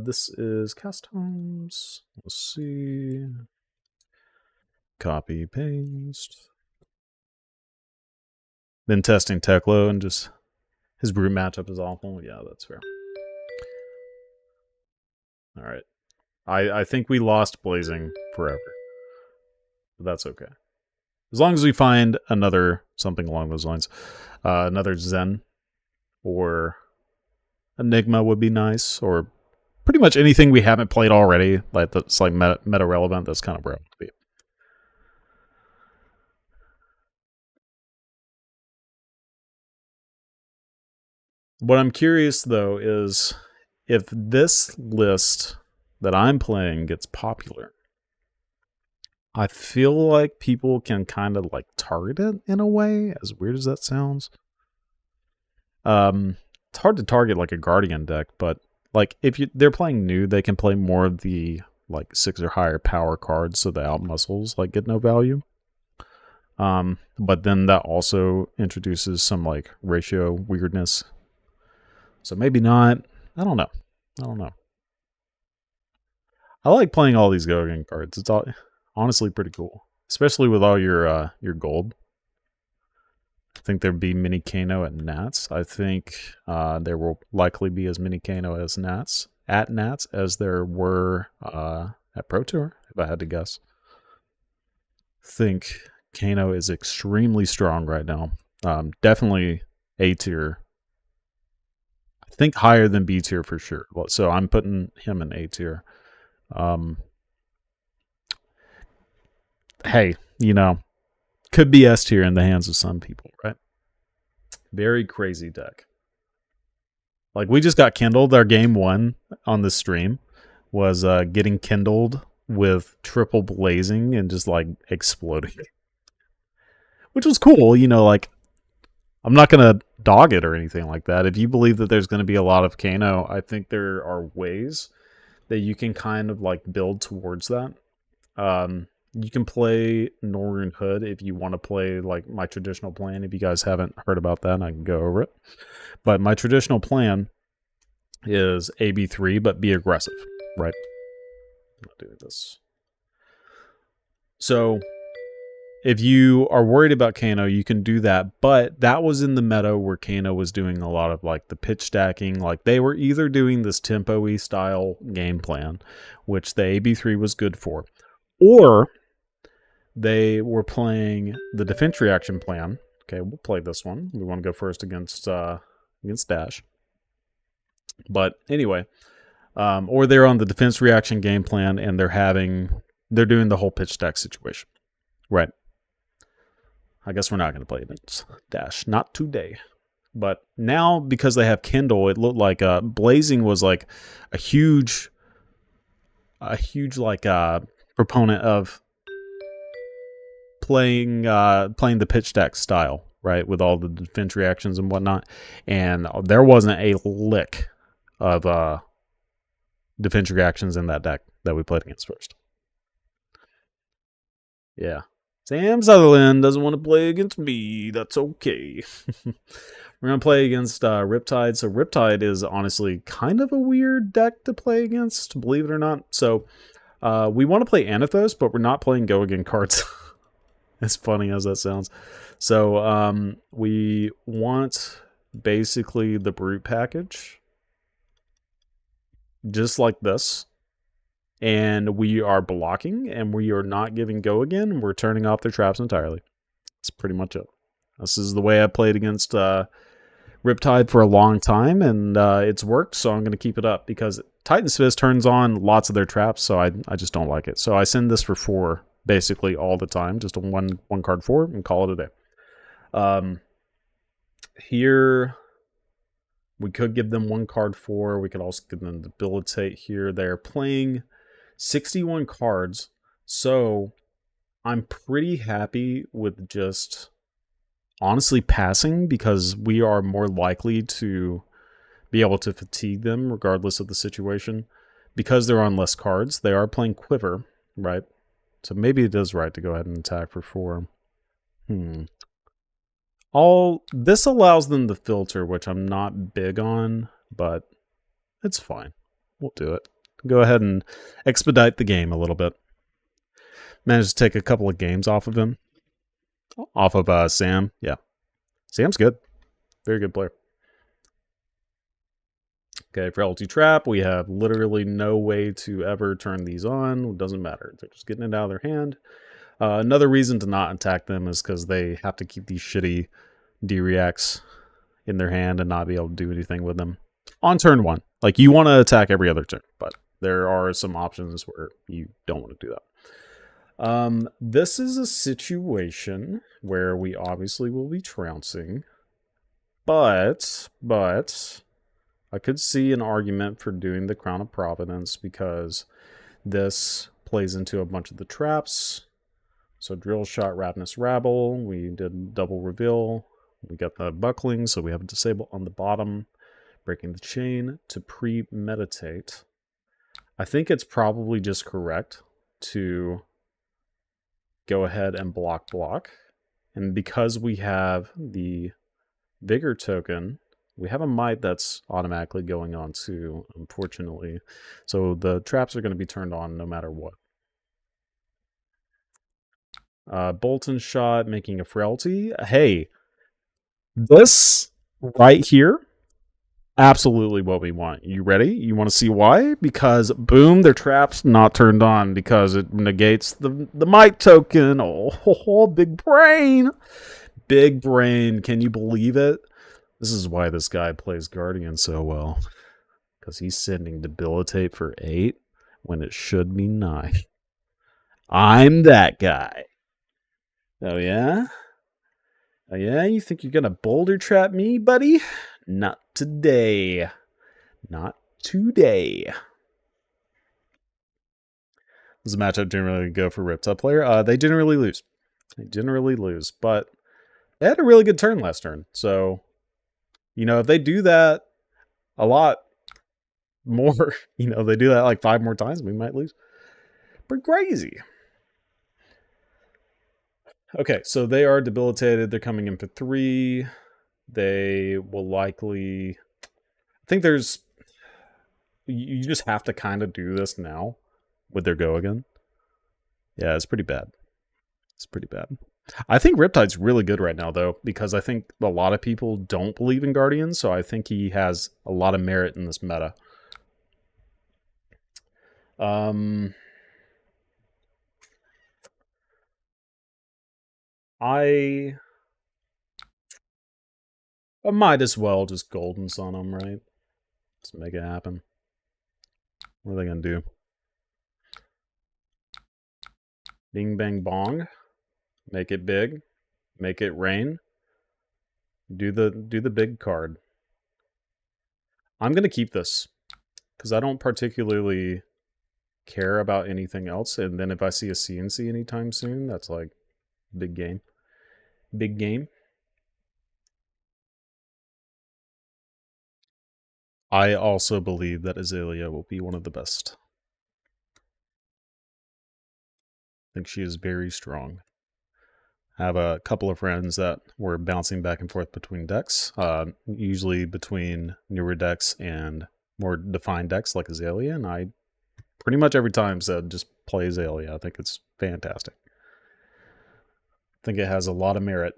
This is cast times. Let's see. Copy, paste. Been testing Teklo and just his brute matchup is awful. Yeah, that's fair. All right. I think we lost Blazing forever. But that's okay. As long as we find another something along those lines. Another Zen or Enigma would be nice, or pretty much anything we haven't played already, like that's like meta relevant. That's kind of where I want to be. What I'm curious though is if this list that I'm playing gets popular, I feel like people can kind of like target it in a way, as weird as that sounds. It's hard to target like a Guardian deck, but like if they're playing new, they can play more of the like 6 or higher power cards, so the out muscles like get no value. But then that also introduces some like ratio weirdness. So maybe not. I don't know. I like playing all these Gogan cards. It's all honestly pretty cool, especially with all your gold. I think there'd be many Kano at Nats. I think there will likely be as many Kano as Nats as there were at Pro Tour, if I had to guess. I think Kano is extremely strong right now. Definitely A tier. I think higher than B tier for sure. So I'm putting him in A tier. Hey, could be S tier in the hands of some people, right? Very crazy deck. Like, we just got kindled. Our game 1 on the stream was getting kindled with triple blazing and just like exploding, which was cool. Like, I'm not gonna dog it or anything like that. If you believe that there's going to be a lot of Kano, I think there are ways that you can kind of like build towards that. You can play Northern Hood if you want to play like my traditional plan. If you guys haven't heard about that, I can go over it. But my traditional plan is AB3, but be aggressive, right? I'm not doing this. So if you are worried about Kano, you can do that. But that was in the meta where Kano was doing a lot of like the pitch stacking. Like they were either doing this tempo-y style game plan, which the AB3 was good for, or they were playing the defense reaction plan. Okay, we'll play this one. We want to go first against Dash. But anyway, or they're on the defense reaction game plan and they're doing the whole pitch stack situation. Right. I guess we're not going to play against Dash. Not today. But now, because they have Kindle, it looked like Blazing was like a huge like proponent of playing the pitch stack style, right, with all the defense reactions and whatnot. And there wasn't a lick of defense reactions in that deck that we played against first. Yeah. Sam Sutherland doesn't want to play against me. That's okay. We're going to play against Riptide. So Riptide is honestly kind of a weird deck to play against, believe it or not. So we want to play Anathos, but we're not playing Go Again cards. As funny as that sounds. So we want basically the Brute package. Just like this. And we are blocking, and we are not giving Go Again. We're turning off their traps entirely. That's pretty much it. This is the way I played against Riptide for a long time, and it's worked, so I'm going to keep it up, because Titan's Fist turns on lots of their traps, so I just don't like it. So I send this for 4 basically all the time, just a one card 4, and call it a day. Here, we could give them 1 card 4. We could also give them Debilitate here. They're playing 61 cards, so I'm pretty happy with just honestly passing, because we are more likely to be able to fatigue them regardless of the situation. Because they're on less cards, they are playing Quiver, right? So maybe it is right to go ahead and attack for 4. This allows them to filter, which I'm not big on, but it's fine. We'll do it. Go ahead and expedite the game a little bit. Managed to take a couple of games off of him. Off of Sam. Yeah. Sam's good. Very good player. Okay, Frailty Trap. We have literally no way to ever turn these on. It doesn't matter. They're just getting it out of their hand. Another reason to not attack them is because they have to keep these shitty D-reacts in their hand and not be able to do anything with them on turn 1. Like, you want to attack every other turn, but there are some options where you don't want to do that. This is a situation where we obviously will be trouncing, but I could see an argument for doing the Crown of Providence because this plays into a bunch of the traps. So Drill Shot, Ravenous Rabble, we did double reveal. We got the buckling, so we have a disable on the bottom. Breaking the chain to premeditate. I think it's probably just correct to go ahead and block. And because we have the Vigor token, we have a Might that's automatically going on too, unfortunately. So the traps are going to be turned on no matter what. Bolton Shot, making a Frailty. Hey, this right here, absolutely what we want. You ready? You want to see why? Because boom, their trap's not turned on because it negates the Might token. Oh, big brain. Big brain. Can you believe it? This is why this guy plays Guardian so well. Because he's sending Debilitate for 8 when it should be 9. I'm that guy. Oh, yeah? Oh, yeah? You think you're going to boulder trap me, buddy? Not today. Not today. This is a matchup generally go for Riptide player. They generally lose. But they had a really good turn last turn. So, if they do that a lot more, they do that like 5 more times, we might lose. Pretty crazy. Okay, so they are debilitated. They're coming in for 3. They will likely... I think there's... You just have to kind of do this now with their go again. Yeah, it's pretty bad. I think Riptide's really good right now, though, because I think a lot of people don't believe in Guardians, so I think he has a lot of merit in this meta. I might as well just Golden Sun him, right? Let's make it happen. What are they going to do? Bing, bang, bong. Make it big. Make it rain. Do the big card. I'm going to keep this because I don't particularly care about anything else. And then if I see a CNC anytime soon, that's like big game. Big game. I also believe that Azalea will be one of the best. I think she is very strong. I have a couple of friends that were bouncing back and forth between decks, usually between newer decks and more defined decks like Azalea, and I pretty much every time said just play Azalea. I think it's fantastic. I think it has a lot of merit,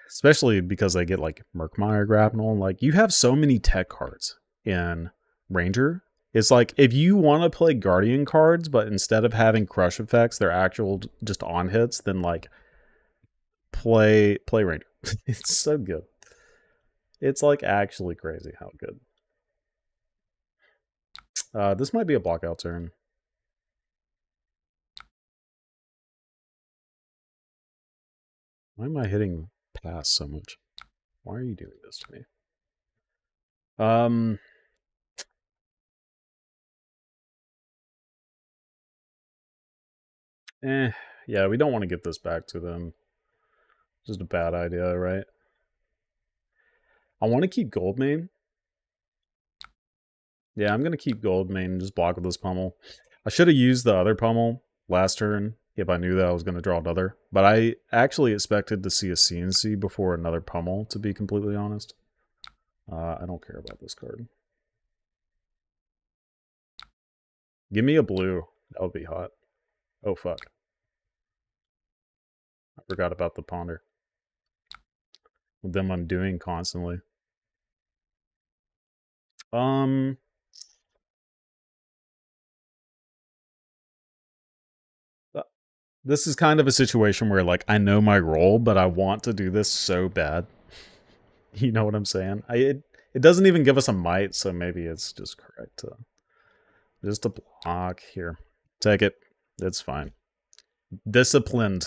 especially because they get like Murkmire Grapnel. Like, you have so many tech cards in Ranger. It's like, if you want to play Guardian cards, but instead of having crush effects, they're actual just on hits, then like play Ranger. It's so good. It's like actually crazy how good. This might be a blockout turn. Why am I hitting pass so much? Why are you doing this to me? Yeah, we don't want to give this back to them. Just a bad idea, right? I want to keep Goldmane. Yeah, I'm going to keep Goldmane and just block with this pummel. I should have used the other pummel last turn if I knew that I was going to draw another. But I actually expected to see a CNC before another pummel, to be completely honest. I don't care about this card. Give me a blue. That would be hot. Oh, fuck. I forgot about the ponder. With them undoing constantly. This is kind of a situation where, like, I know my role, but I want to do this so bad. You know what I'm saying? It doesn't even give us a might, so maybe it's just correct to just a block here. Take it. It's fine. Disciplined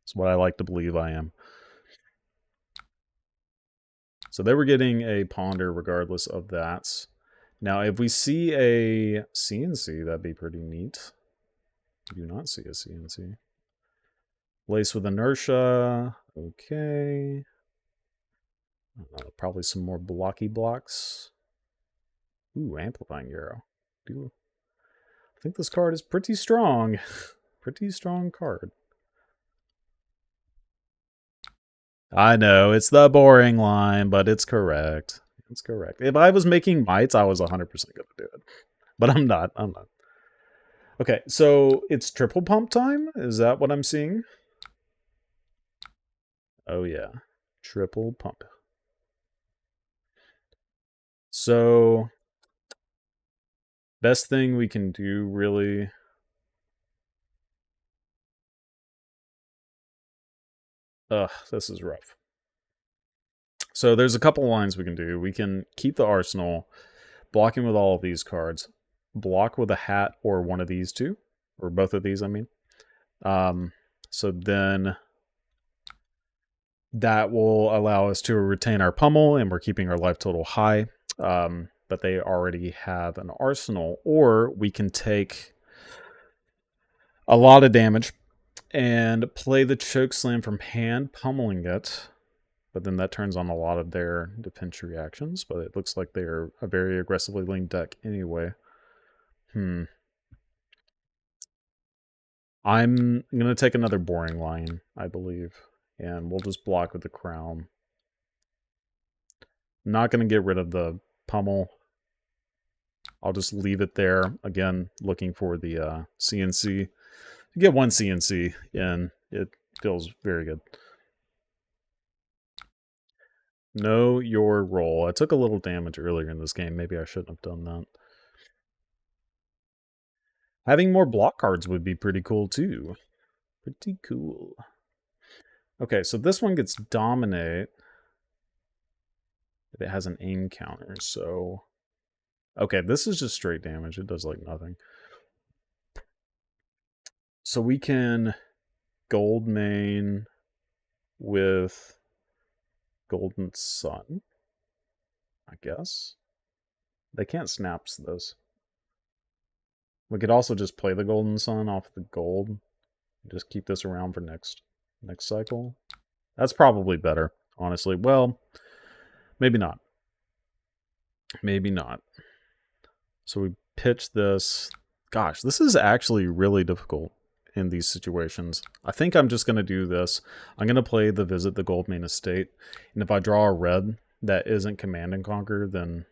is what I like to believe I am. So they were getting a ponder regardless of that. Now, if we see a CNC, that'd be pretty neat. We do not see a CNC. Lace with inertia. Okay. Probably some more blocky blocks. Ooh, amplifying arrow. I think this card is pretty strong. Pretty strong card. I know, it's the boring line, but it's correct. It's correct. If I was making mites, I was 100% going to do it. But I'm not. I'm not. Okay, so it's triple pump time? Is that what I'm seeing? Oh, yeah. Triple pump. So, best thing we can do, really... Ugh, this is rough. So there's a couple lines we can do. We can keep the arsenal, blocking with all of these cards, block with a hat or one of these two, or both of these, I mean. So then that will allow us to retain our pummel, and we're keeping our life total high. But they already have an arsenal, or we can take a lot of damage and play the choke slam from hand, pummeling it. But then that turns on a lot of their defense reactions, but it looks like they're a very aggressively lean deck anyway. I'm going to take another boring line, I believe, and we'll just block with the crown. I'm not going to get rid of the pummel. I'll just leave it there. Again, looking for the CNC. You get one CNC, and it feels very good. Know your role. I took a little damage earlier in this game. Maybe I shouldn't have done that. Having more block cards would be pretty cool, too. Pretty cool. Okay, so this one gets dominate if it has an aim counter, so... Okay, this is just straight damage. It does, like, nothing. So we can gold main with Golden Sun, I guess. They can't snaps this. We could also just play the Golden Sun off the gold. Just keep this around for next cycle. That's probably better, honestly. Well, maybe not. Maybe not. So we pitch this. Gosh, this is actually really difficult in these situations. I think I'm just going to do this. I'm going to play the Visit the Goldmane Estate. And if I draw a red that isn't Command and Conquer, then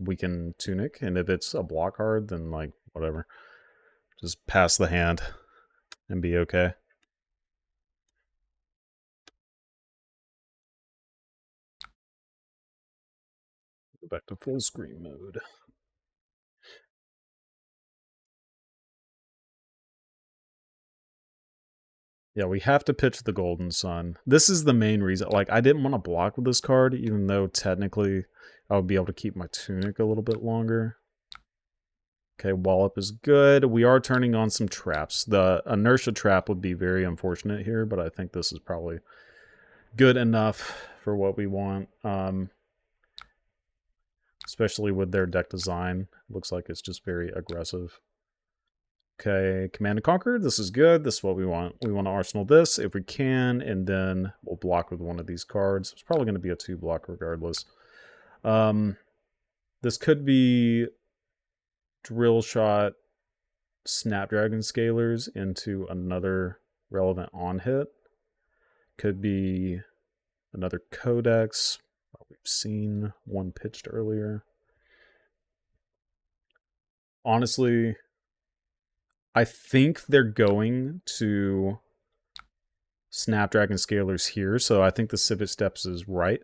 we can Tunic. And if it's a block card, then, like, whatever. Just pass the hand and be okay. Go back to full screen mode. Yeah, we have to pitch the Golden Sun. This is the main reason. Like, I didn't want to block with this card, even though technically I would be able to keep my Tunic a little bit longer. Okay, Wallop is good. We are turning on some traps. The Inertia trap would be very unfortunate here, but I think this is probably good enough for what we want. Especially with their deck design. Looks like it's just very aggressive. Okay, Command and Conquer, this is good. This is what we want. We want to arsenal this if we can, and then we'll block with one of these cards. It's probably going to be a 2-block regardless. This could be Drill Shot, Snapdragon scalers into another relevant on hit. Could be another codex. We've seen one pitched earlier. Honestly, I think they're going to Snapdragon scalers here, so I think the Civet Steps is right.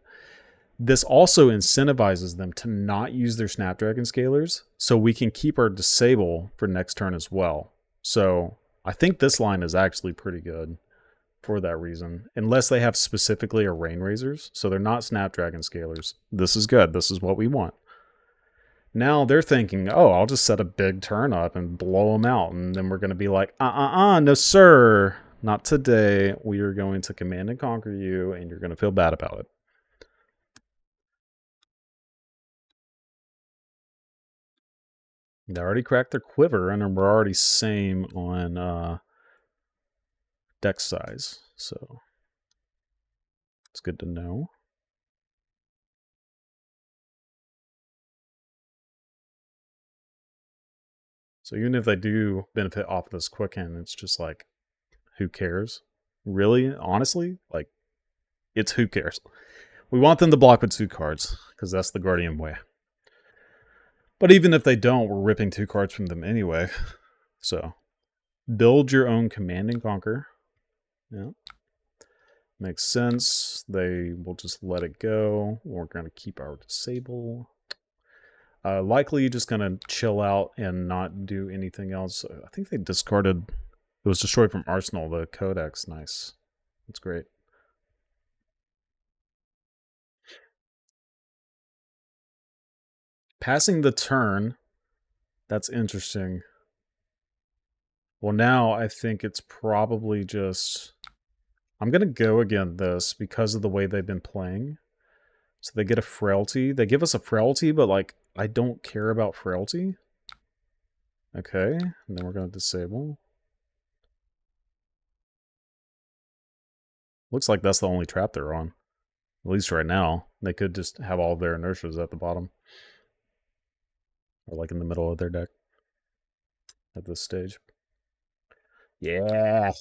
This also incentivizes them to not use their Snapdragon scalers, so we can keep our disable for next turn as well. So I think this line is actually pretty good for that reason, unless they have specifically a Rain Razors, so they're not Snapdragon scalers. This is good. This is what we want. Now they're thinking, oh, I'll just set a big turn up and blow them out, and then we're going to be like, no sir, not today. We are going to command and conquer you, and you're going to feel bad about it. They already cracked their quiver, and we're already same on deck size, so it's good to know. So even if they do benefit off this quick hand, it's just like, who cares? Really? Honestly? Like, it's who cares? We want them to block with 2 cards, because that's the Guardian way. But even if they don't, we're ripping 2 cards from them anyway. So, build your own Command and Conquer. Yeah. Makes sense. They will just let it go. We're going to keep our disable. Likely just going to chill out and not do anything else. I think they discarded... It was destroyed from Arsenal, the Codex. Nice. That's great. Passing the turn. That's interesting. Well, now I think it's probably just... I'm going to go against this because of the way they've been playing. So they get a Frailty. They give us a Frailty, but, like, I don't care about Frailty. Okay, and then we're going to disable. Looks like that's the only trap they're on. At least right now. They could just have all of their inertias at the bottom. Or, like, in the middle of their deck. At this stage. Yeah!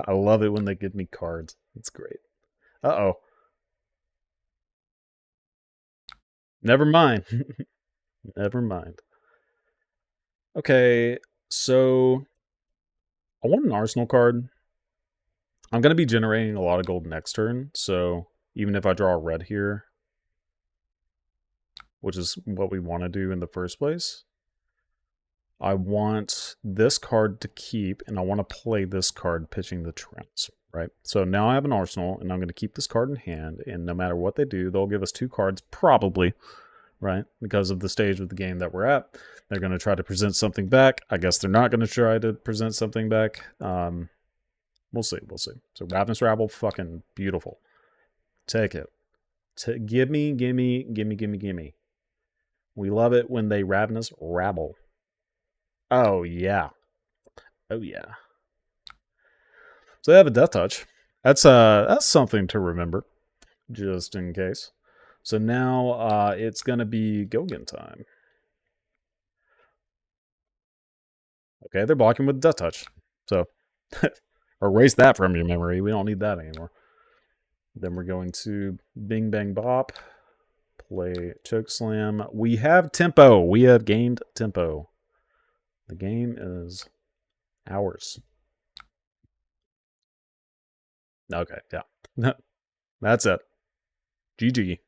I love it when they give me cards. It's great. Uh-oh. Never mind. Never mind. Okay, so I want an Arsenal card. I'm going to be generating a lot of gold next turn, so even if I draw a red here, which is what we want to do in the first place, I want this card to keep, and I want to play this card pitching the Trance, right? So now I have an Arsenal, and I'm going to keep this card in hand, and no matter what they do, they'll give us 2 cards, probably, right? Because of the stage of the game that we're at. They're going to try to present something back. I guess they're not going to try to present something back. We'll see. We'll see. So Ravenous Rabble, fucking beautiful. Take it. Gimme, gimme, gimme, gimme, gimme. We love it when they Ravenous Rabble. Oh, yeah. Oh, yeah. So they have a Death Touch. That's something to remember, just in case. So now it's going to be Gilgan time. Okay, they're blocking with Death Touch. So, erase that from your memory. We don't need that anymore. Then we're going to Bing Bang Bop. Play Chokeslam. We have tempo. We have gained tempo. The game is ours. Okay, yeah. That's it. GG.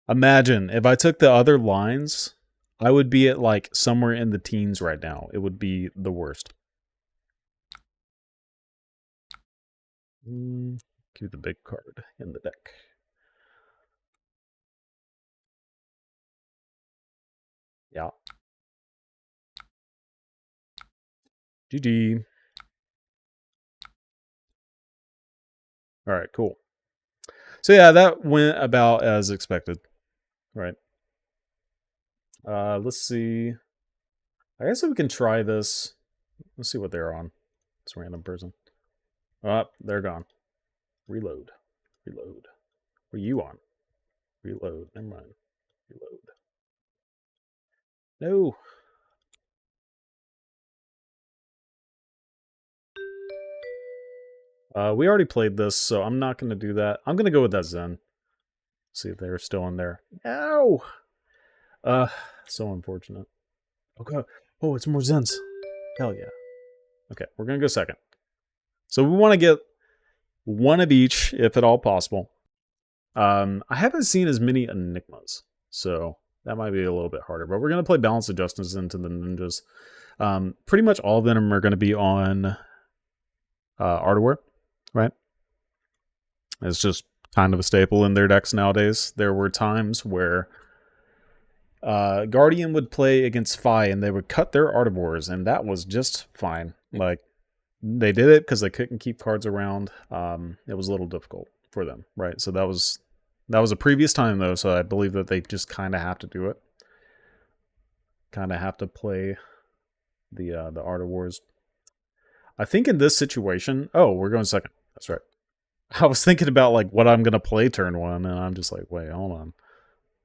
Imagine if I took the other lines, I would be at like somewhere in the teens right now. It would be the worst. Keep the big card in the deck. Yeah. GG. All right, cool. So yeah, that went about as expected, right? Let's see. I guess we can try this. Let's see what they're on. This random person. Oh, they're gone. Reload. Reload. What are you on? Reload. Never mind. Reload. No. We already played this, so I'm not going to do that. I'm going to go with that Zen. See if they're still in there. No! So unfortunate. Okay. Oh, it's more Zens. Hell yeah. Okay, we're going to go second. So we want to get one of each, if at all possible. I haven't seen as many Enigmas, so that might be a little bit harder. But we're going to play Balance Adjustments into the Ninjas. Pretty much all of them are going to be on Art of War, right? It's just kind of a staple in their decks nowadays. There were times where Guardian would play against Fi and they would cut their Art of Wars, and that was just fine. Like, they did it because they couldn't keep cards around. It was a little difficult for them, right? So that was a previous time, though, so I believe that they just kind of have to do it. Kind of have to play the Art of Wars. I think in this situation... Oh, we're going second. That's right. I was thinking about like what I'm going to play turn one, and I'm just like, wait, hold on.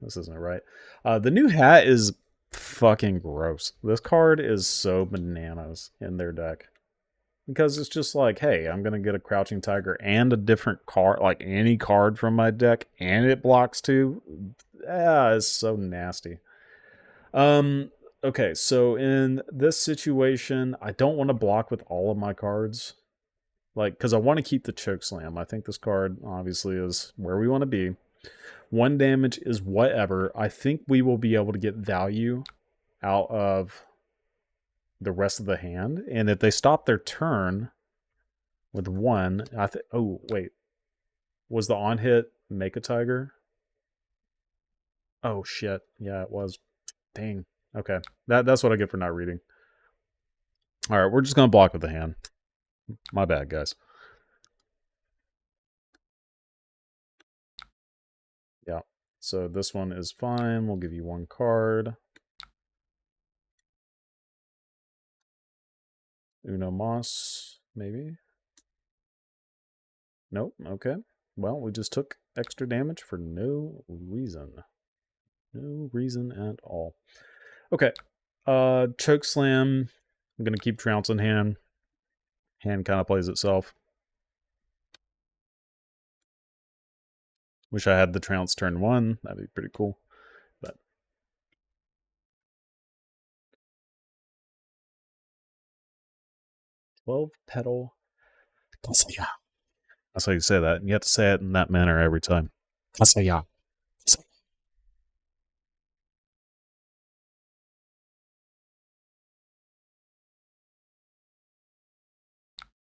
This isn't right. The new hat is fucking gross. This card is so bananas in their deck. Because it's just like, hey, I'm going to get a Crouching Tiger and a different card, like any card from my deck, and it blocks too. Yeah, it's so nasty. Okay, so in this situation, I don't want to block with all of my cards. Like, because I want to keep the Chokeslam. I think this card, obviously, is where we want to be. 1 damage is whatever. I think we will be able to get value out of the rest of the hand. And if they stop their turn with 1, I think... Oh, wait. Was the on-hit Make a Tiger? Oh, shit. Yeah, it was. Dang. Okay. That's what I get for not reading. Alright, we're just going to block with the hand. My bad, guys. Yeah. So this one is fine. We'll give you 1 card. Uno Moss, maybe? Nope, okay. Well, we just took extra damage for no reason. No reason at all. Okay. Chokeslam. I'm going to keep Trounce in hand. Hand kind of plays itself. Wish I had the Trounce turn 1. That'd be pretty cool. But 12 petal. Kasaya. That's how you say that. You have to say it in that manner every time. Kasaya.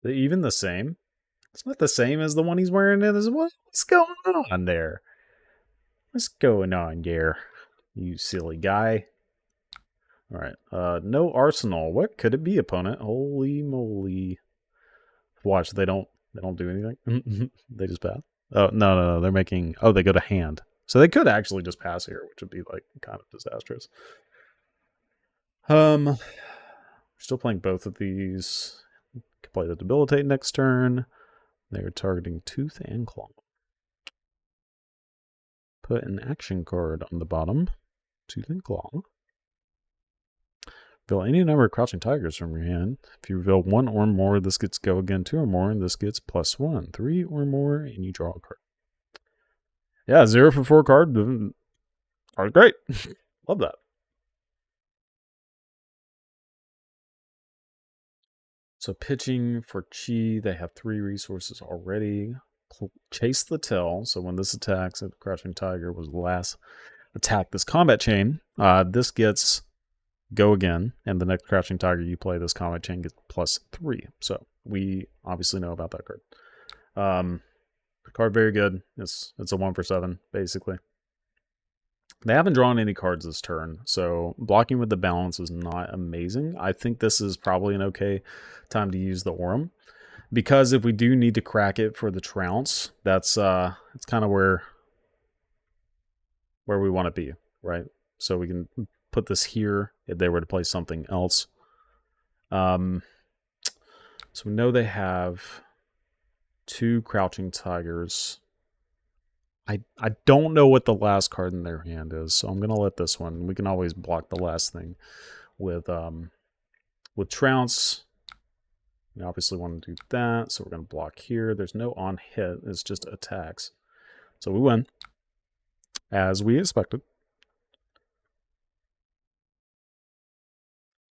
They're even the same? It's not the same as the one he's wearing in his... What's going on there? What's going on there, you silly guy? Alright, no arsenal. What could it be, opponent? Holy moly. Watch, they don't do anything. They just pass. Oh, no, they're making... Oh, they go to hand. So they could actually just pass here, which would be, like, kind of disastrous. We're still playing both of these. Can play the Debilitate next turn. They're targeting Tooth and Claw. Put an action card on the bottom. Tooth and Claw. Reveal any number of Crouching Tigers from your hand. If you reveal 1 or more, this gets go again 2 or more, and this gets +1. 3 or more, and you draw a card. Yeah, 0 for 4 card. Card great. Love that. So pitching for Chi, they have 3 resources already. Chase the Tail. So when this attacks, if Crouching Tiger was the last attack this combat chain, this gets go again, and the next Crouching Tiger you play, this combat chain gets +3. So we obviously know about that card. The card very good. It's a 1 for 7, basically. They haven't drawn any cards this turn, so blocking with the balance is not amazing. I think this is probably an okay time to use the Aurum, because if we do need to crack it for the Trounce, that's it's kind of where we want to be, right? So we can put this here if they were to play something else. So we know they have 2 Crouching Tigers I don't know what the last card in their hand is, so I'm gonna let this one. We can always block the last thing with Trounce. We obviously want to do that, so we're gonna block here. There's no on hit, it's just attacks. So we win. As we expected.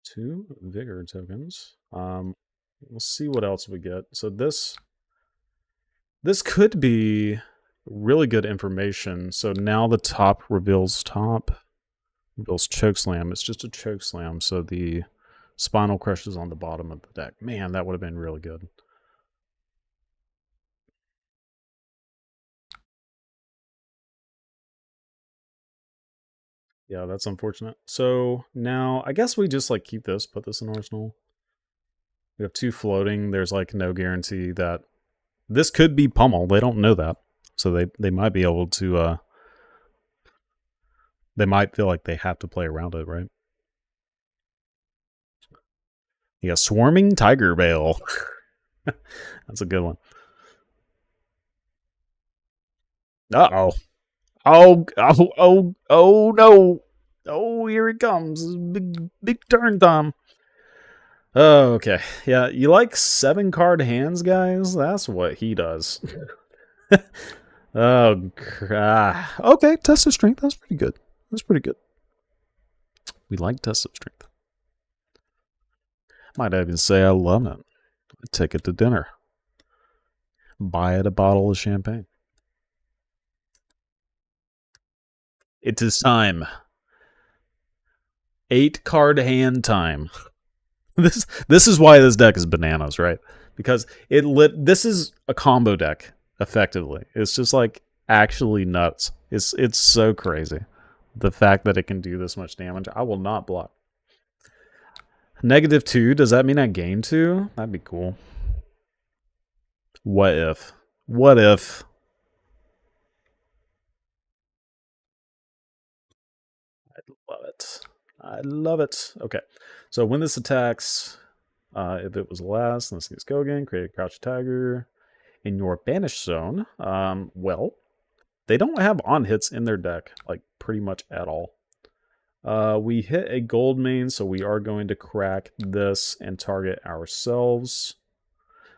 2 vigor tokens. We'll see what else we get. So this could be really good information. So now the top reveals chokeslam. It's just a chokeslam, so the spinal crush is on the bottom of the deck. Man, that would have been really good. Yeah, that's unfortunate. So now I guess we just like keep this, put this in arsenal. We have 2 floating. There's like no guarantee that this could be pummel. They don't know that. So they might be able to they might feel like they have to play around it, right? Yeah, Swarming Tiger Bale. That's a good one. Uh-oh. Oh no. Oh, here it comes. Big turn time. Oh, okay. Yeah, you like 7 card hands, guys? That's what he does. Oh, okay. Test of strength. That's pretty good. That's pretty good. We like test of strength. Might even say I love it. I'd take it to dinner. Buy it a bottle of champagne. It is time. 8 card hand time. This is why this deck is bananas, right? Because this is a combo deck, effectively. It's just like actually nuts. It's so crazy. The fact that it can do this much damage. I will not block. -2, does that mean I gain 2? That'd be cool. What if? What if? I love it. I love it. Okay. So when this attacks, if it was last, let's go again. Create a Crouch Tiger in your banished zone. Well, they don't have on hits in their deck, like pretty much at all. We hit a gold main, so we are going to crack this and target ourselves.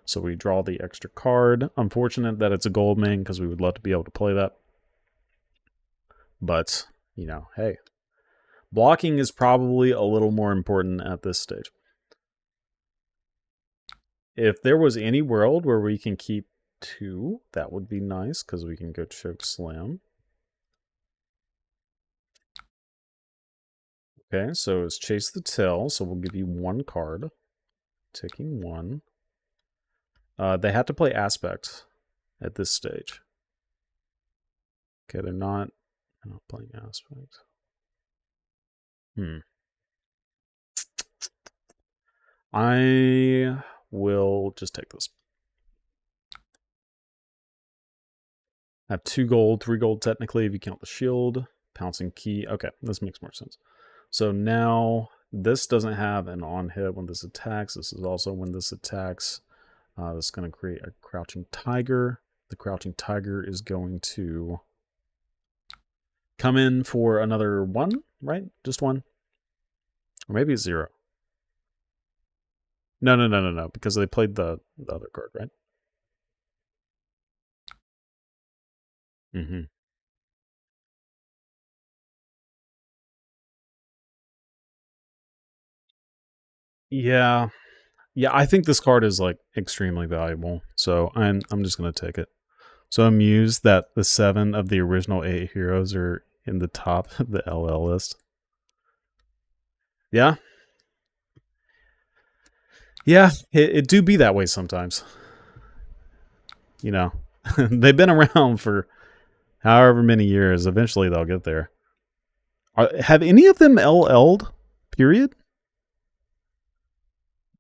So we draw the extra card. Unfortunate that it's a gold main because we would love to be able to play that. But, you know, hey. Blocking is probably a little more important at this stage. If there was any world where we can keep 2, that would be nice because we can go choke slam. Okay, so it's chase the tail, so we'll give you 1 card. Taking 1. They have to play aspect at this stage. Okay, they're not playing aspect. I will just take this. I have 2 gold, 3 gold technically if you count the shield. Pouncing key. Okay, this makes more sense. So now this doesn't have an on hit when this attacks. This is also when this attacks. This is going to create a Crouching Tiger. The Crouching Tiger is going to come in for another 1, right? Just 1. Or maybe it's 0. No, because they played the other card, right? Mm-hmm. Yeah. Yeah, I think this card is like extremely valuable. So I'm just gonna take it. So I'm amused that the 7 of the original 8 heroes are in the top of the LL list. Yeah. Yeah, it do be that way sometimes. You know, they've been around for however many years. Eventually they'll get there. Have any of them LL'd? Period?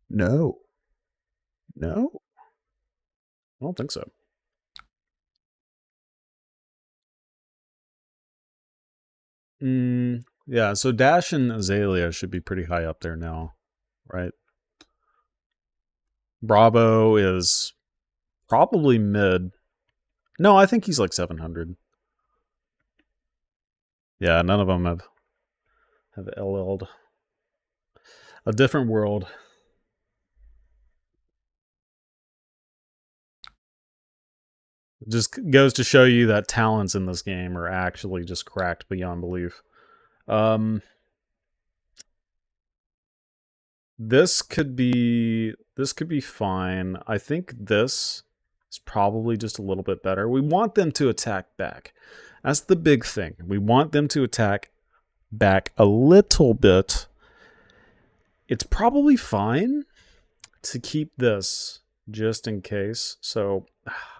No. No? I don't think so. Yeah, so Dash and Azalea should be pretty high up there now, right? Bravo is probably mid. No, I think he's like 700. Yeah, none of them have LL'd. A different world. It just goes to show you that talents in this game are actually just cracked beyond belief. Um, this could be fine. I think this is probably just a little bit better. We want them to attack back. That's the big thing. We want them to attack back a little bit. It's probably fine to keep this just in case. So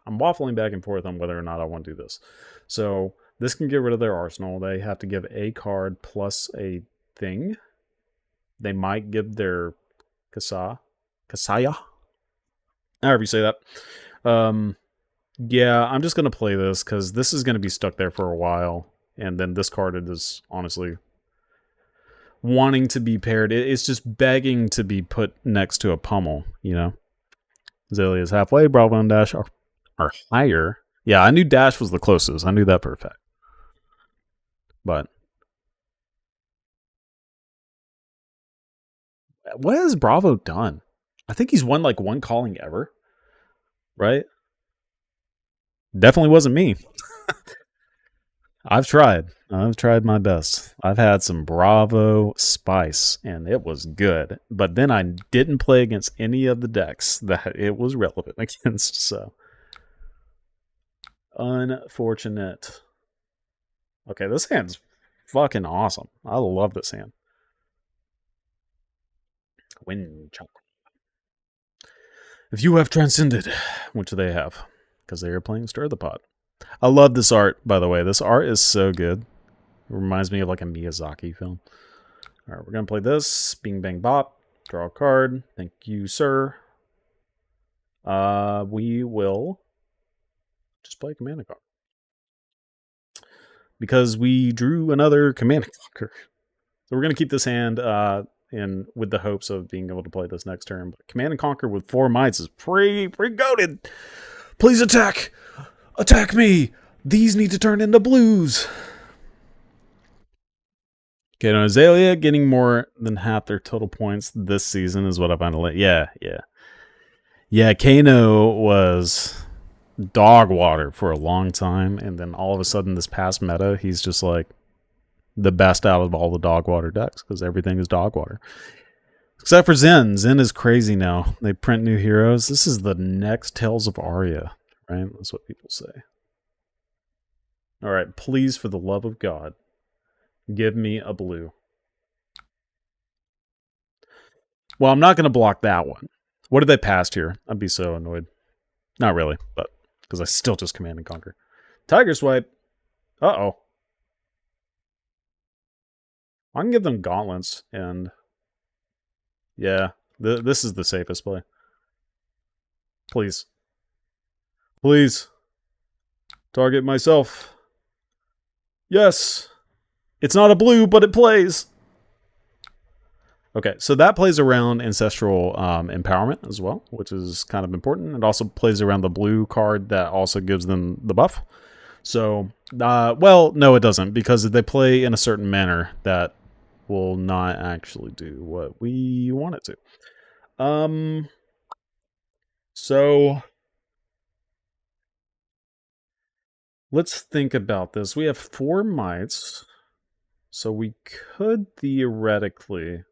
I'm waffling back and forth on whether or not I want to do this. So this can get rid of their arsenal. They have to give a card plus a thing. They might give their Kasaya, however you say that. Yeah, I'm just gonna play this because this is gonna be stuck there for a while, and then this card is honestly wanting to be paired. It's just begging to be put next to a pummel, you know. Azalea's halfway. Bravo and Dash are higher. Yeah, I knew Dash was the closest. I knew that for a fact. But what has Bravo done? I think he's won like one calling ever, right? Definitely wasn't me. I've tried. I've tried my best. I've had some Bravo spice, and it was good. But then I didn't play against any of the decks that it was relevant against. So unfortunate. Okay, this hand's fucking awesome. I love this hand. Wind chunk. If you have transcended, which they have, because they are playing Stir the Pot. I love this art, by the way. This art is so good. It reminds me of like a Miyazaki film. All right, we're going to play this. Bing, bang, bop. Draw a card. Thank you, sir. We will just play Command and Conquer. Because we drew another Command and Conquer. So we're going to keep this hand in with the hopes of being able to play this next turn. But Command and Conquer with 4 mites is pretty goated. Please attack! Attack me! These need to turn into blues. Okay, now Azalea getting more than half their total points this season is what I find to like. Yeah. Yeah, Kano was dog water for a long time, and then all of a sudden this past meta, he's just like the best out of all the dog water decks because everything is dog water. Except for Zen. Zen is crazy now. They print new heroes. This is the next Tales of Aria, right? That's what people say. All right, please, for the love of God, give me a blue. Well, I'm not going to block that one. What did they pass here? I'd be so annoyed. Not really, but because I still just Command and Conquer. Tiger Swipe. Uh-oh. I can give them Gauntlets, and yeah, this is the safest play. Please. Please. Target myself. Yes. It's not a blue, but it plays. Okay, so that plays around Ancestral Empowerment as well, which is kind of important. It also plays around the blue card that also gives them the buff. So, well, no, it doesn't, because they play in a certain manner that will not actually do what we want it to. So let's think about this. We have 4 mites, so we could theoretically...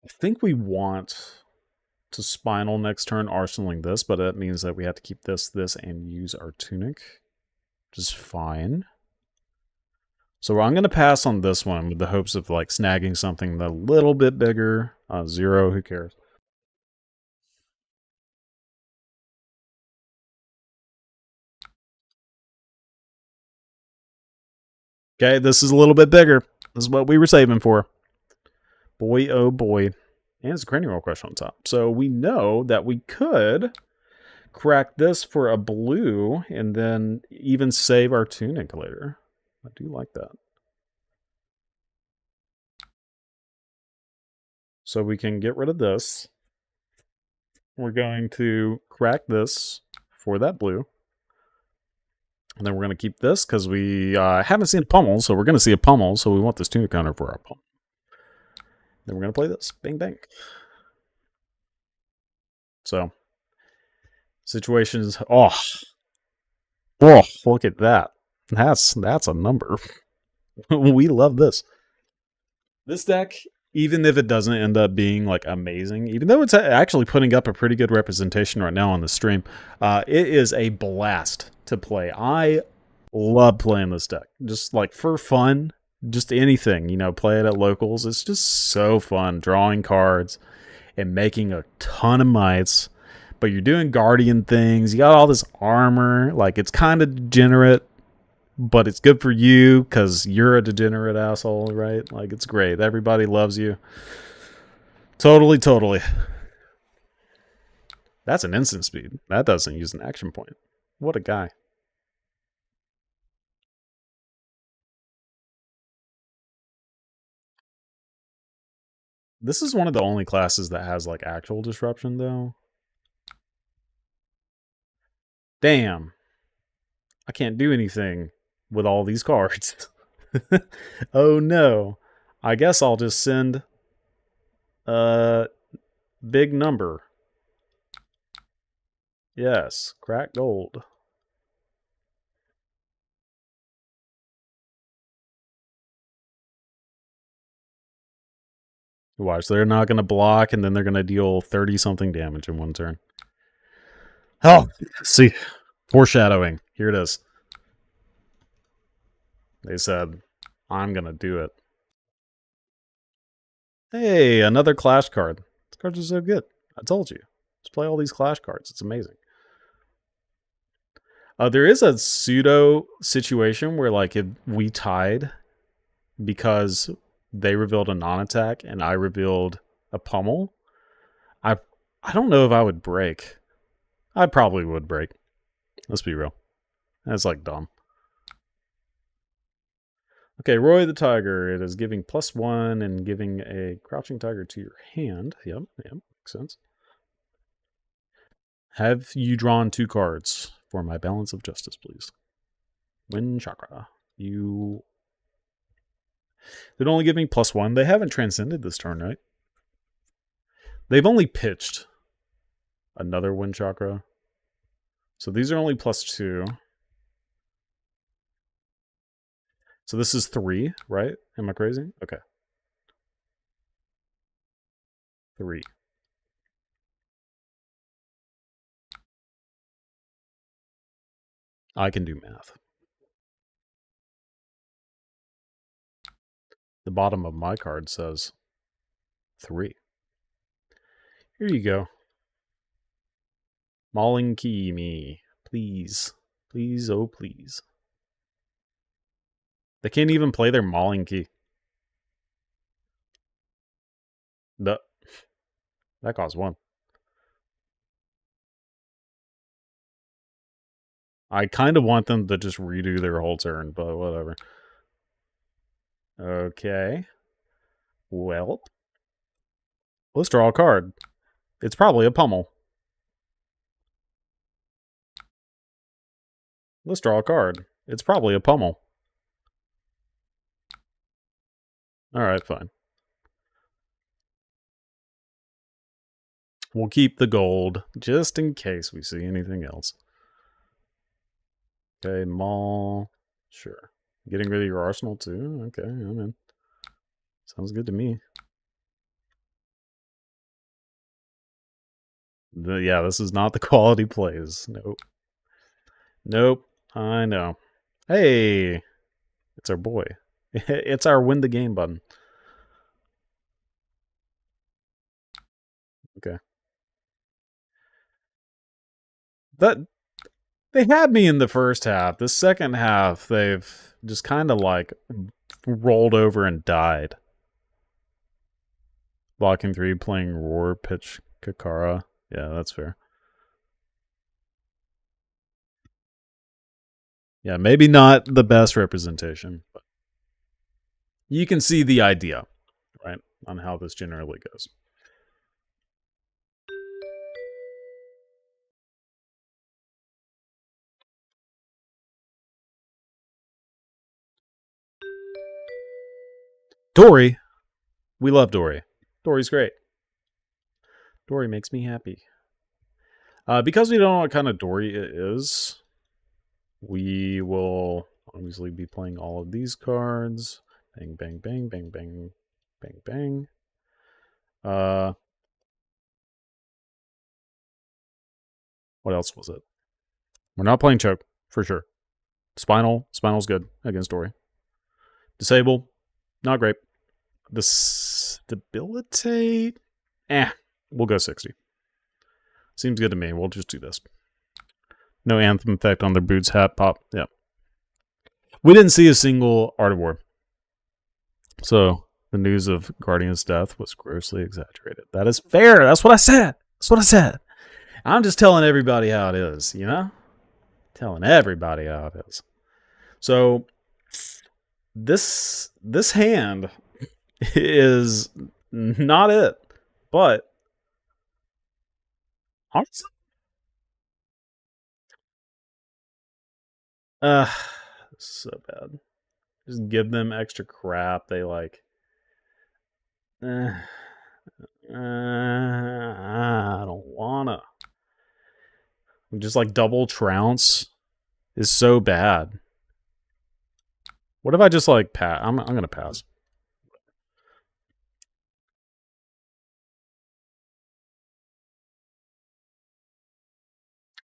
I think we want to Spinal next turn, arsenaling this, but that means that we have to keep this, and use our Tunic, which is fine. So I'm going to pass on this one with the hopes of like snagging something a little bit bigger. 0, who cares? Okay, this is a little bit bigger. This is what we were saving for. Boy, oh boy. And it's a cranial crush on top. So we know that we could crack this for a blue and then even save our Tunic later. I do like that. So we can get rid of this. We're going to crack this for that blue. And then we're going to keep this because we haven't seen a pummel, so we're going to see a pummel, so we want this tuna counter for our pummel. Then we're going to play this. Bang, bang. So, situations... Oh, look at that. That's a number. We love this. This deck, even if it doesn't end up being like amazing, even though it's actually putting up a pretty good representation right now on the stream, it is a blast to play. I love playing this deck. Just like for fun, just anything, play it at locals. It's just so fun drawing cards and making a ton of mites. But you're doing guardian things. You got all this armor. Like, it's kind of degenerate, but it's good for you because you're a degenerate asshole, right? Like, it's great. Everybody loves you. Totally. That's an instant speed. That doesn't use an action point. What a guy. This is one of the only classes that has, like, actual disruption, though. Damn. I can't do anything with all these cards. Oh, no. I guess I'll just send a big number. Yes, crack gold. Watch, they're not going to block, and then they're going to deal 30-something damage in one turn. Oh, see. Foreshadowing. Here it is. They said, I'm going to do it. Hey, another Clash card. These cards are so good. I told you. Let's play all these Clash cards. It's amazing. There is a pseudo situation where, like, if we tied because they revealed a non-attack and I revealed a pummel, I don't know if I would break. I probably would break. Let's be real. That's, like, dumb. Okay, Roy the Tiger. It is giving +1 and giving a Crouching Tiger to your hand. Yep, makes sense. Have you drawn 2 cards for my Balance of Justice, please? Wind Chakra. You... They'd only give me +1. They haven't transcended this turn, right? They've only pitched another Wind Chakra. So these are only +2. So this is 3, right? Am I crazy? Okay. 3. I can do math. The bottom of my card says 3. Here you go. Mauling key me. Please. Please, oh please. They can't even play their Mauling key. That costs 1. I kind of want them to just redo their whole turn, but whatever. Okay. Well. Let's draw a card. It's probably a pummel. Let's draw a card. It's probably a pummel. Alright, fine. We'll keep the gold, just in case we see anything else. Okay, Maul. Sure. Getting rid of your arsenal, too? Okay, I'm in. Sounds good to me. Yeah, this is not the quality plays. Nope. Nope. I know. Hey! It's our boy. It's our win the game button. Okay. They had me in the first half. The second half, they've just kind of like rolled over and died. Blocking 3, playing Roar, pitch Kakara. Yeah, that's fair. Yeah, maybe not the best representation, but you can see the idea, right, on how this generally goes. Dory. We love Dory. Dory's great. Dory makes me happy. Because we don't know what kind of Dory it is, we will obviously be playing all of these cards. Bang, bang, bang, bang, bang, bang, bang. What else was it? We're not playing Choke, for sure. Spinal's good against Dory. Disable, not great. Debilitate, we'll go 60. Seems good to me. We'll just do this. No Anthem effect on their boots, hat, pop. Yeah. We didn't see a single Art of War. So the news of Guardian's death was grossly exaggerated. That is fair. That's what I said. That's what I said. I'm just telling everybody how it is, you know? Telling everybody how it is. So this hand is not it. But honestly, this is so bad. Just give them extra crap. They like I don't wanna. Just like double trounce is so bad. What if I just like pass? I'm gonna pass.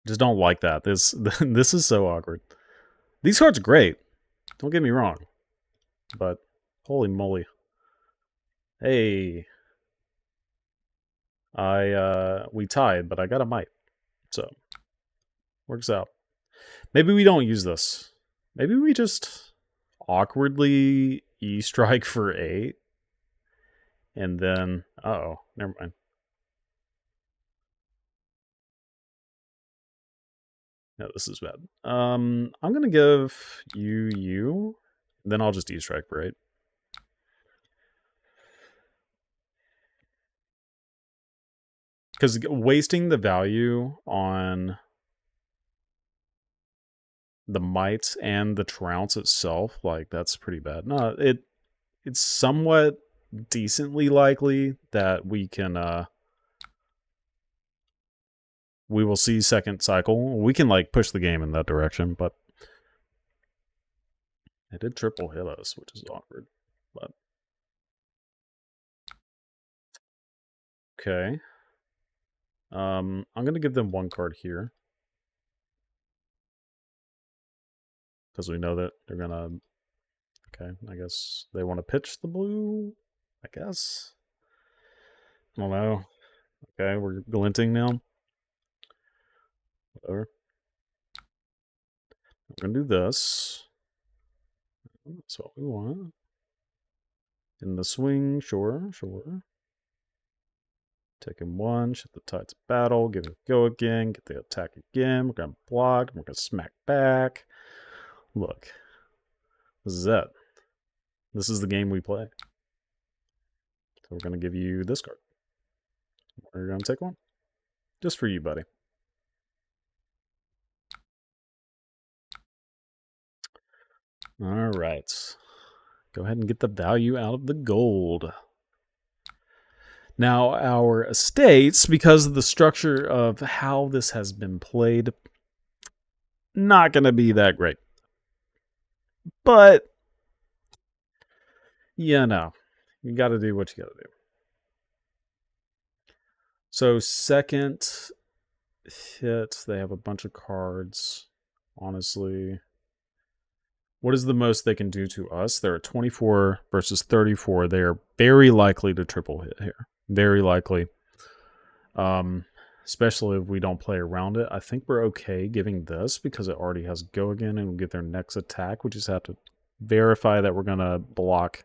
Just don't like that. This is so awkward. These cards are great. Don't get me wrong. But holy moly. Hey. We tied, but I got a might. So works out. Maybe we don't use this. Maybe we just awkwardly E-strike for 8. And then uh-oh, never mind. No, this is bad. I'm gonna give you. Then I'll just E-strike for 8. Because wasting the value on the mites and the trounce itself, like that's pretty bad. No, it's somewhat decently likely that we can we will see second cycle. We can like push the game in that direction, but it did triple hit us, which is awkward. But okay. I'm gonna give them 1 card here. Because we know that they're gonna. Okay, I guess they want to pitch the blue. I guess. I don't know. Okay, we're glinting now. Whatever. We're gonna do this. That's what we want. In the swing, sure. Taking 1, shut the tides of battle, give it a go again, get the attack again. We're gonna block, we're gonna smack back. Look. This is it. This is the game we play. So we're gonna give you this card. We're gonna take 1. Just for you, buddy. All right. Go ahead and get the value out of the gold. Now, our estates, because of the structure of how this has been played, not going to be that great. But, you know, you got to do what you got to do. So, second hit, they have a bunch of cards. Honestly, what is the most they can do to us? They're at 24 versus 34. They are very likely to triple hit here. Very likely. Especially if we don't play around it. I think we're okay giving this because it already has go again and we'll get their next attack. We just have to verify that we're going to block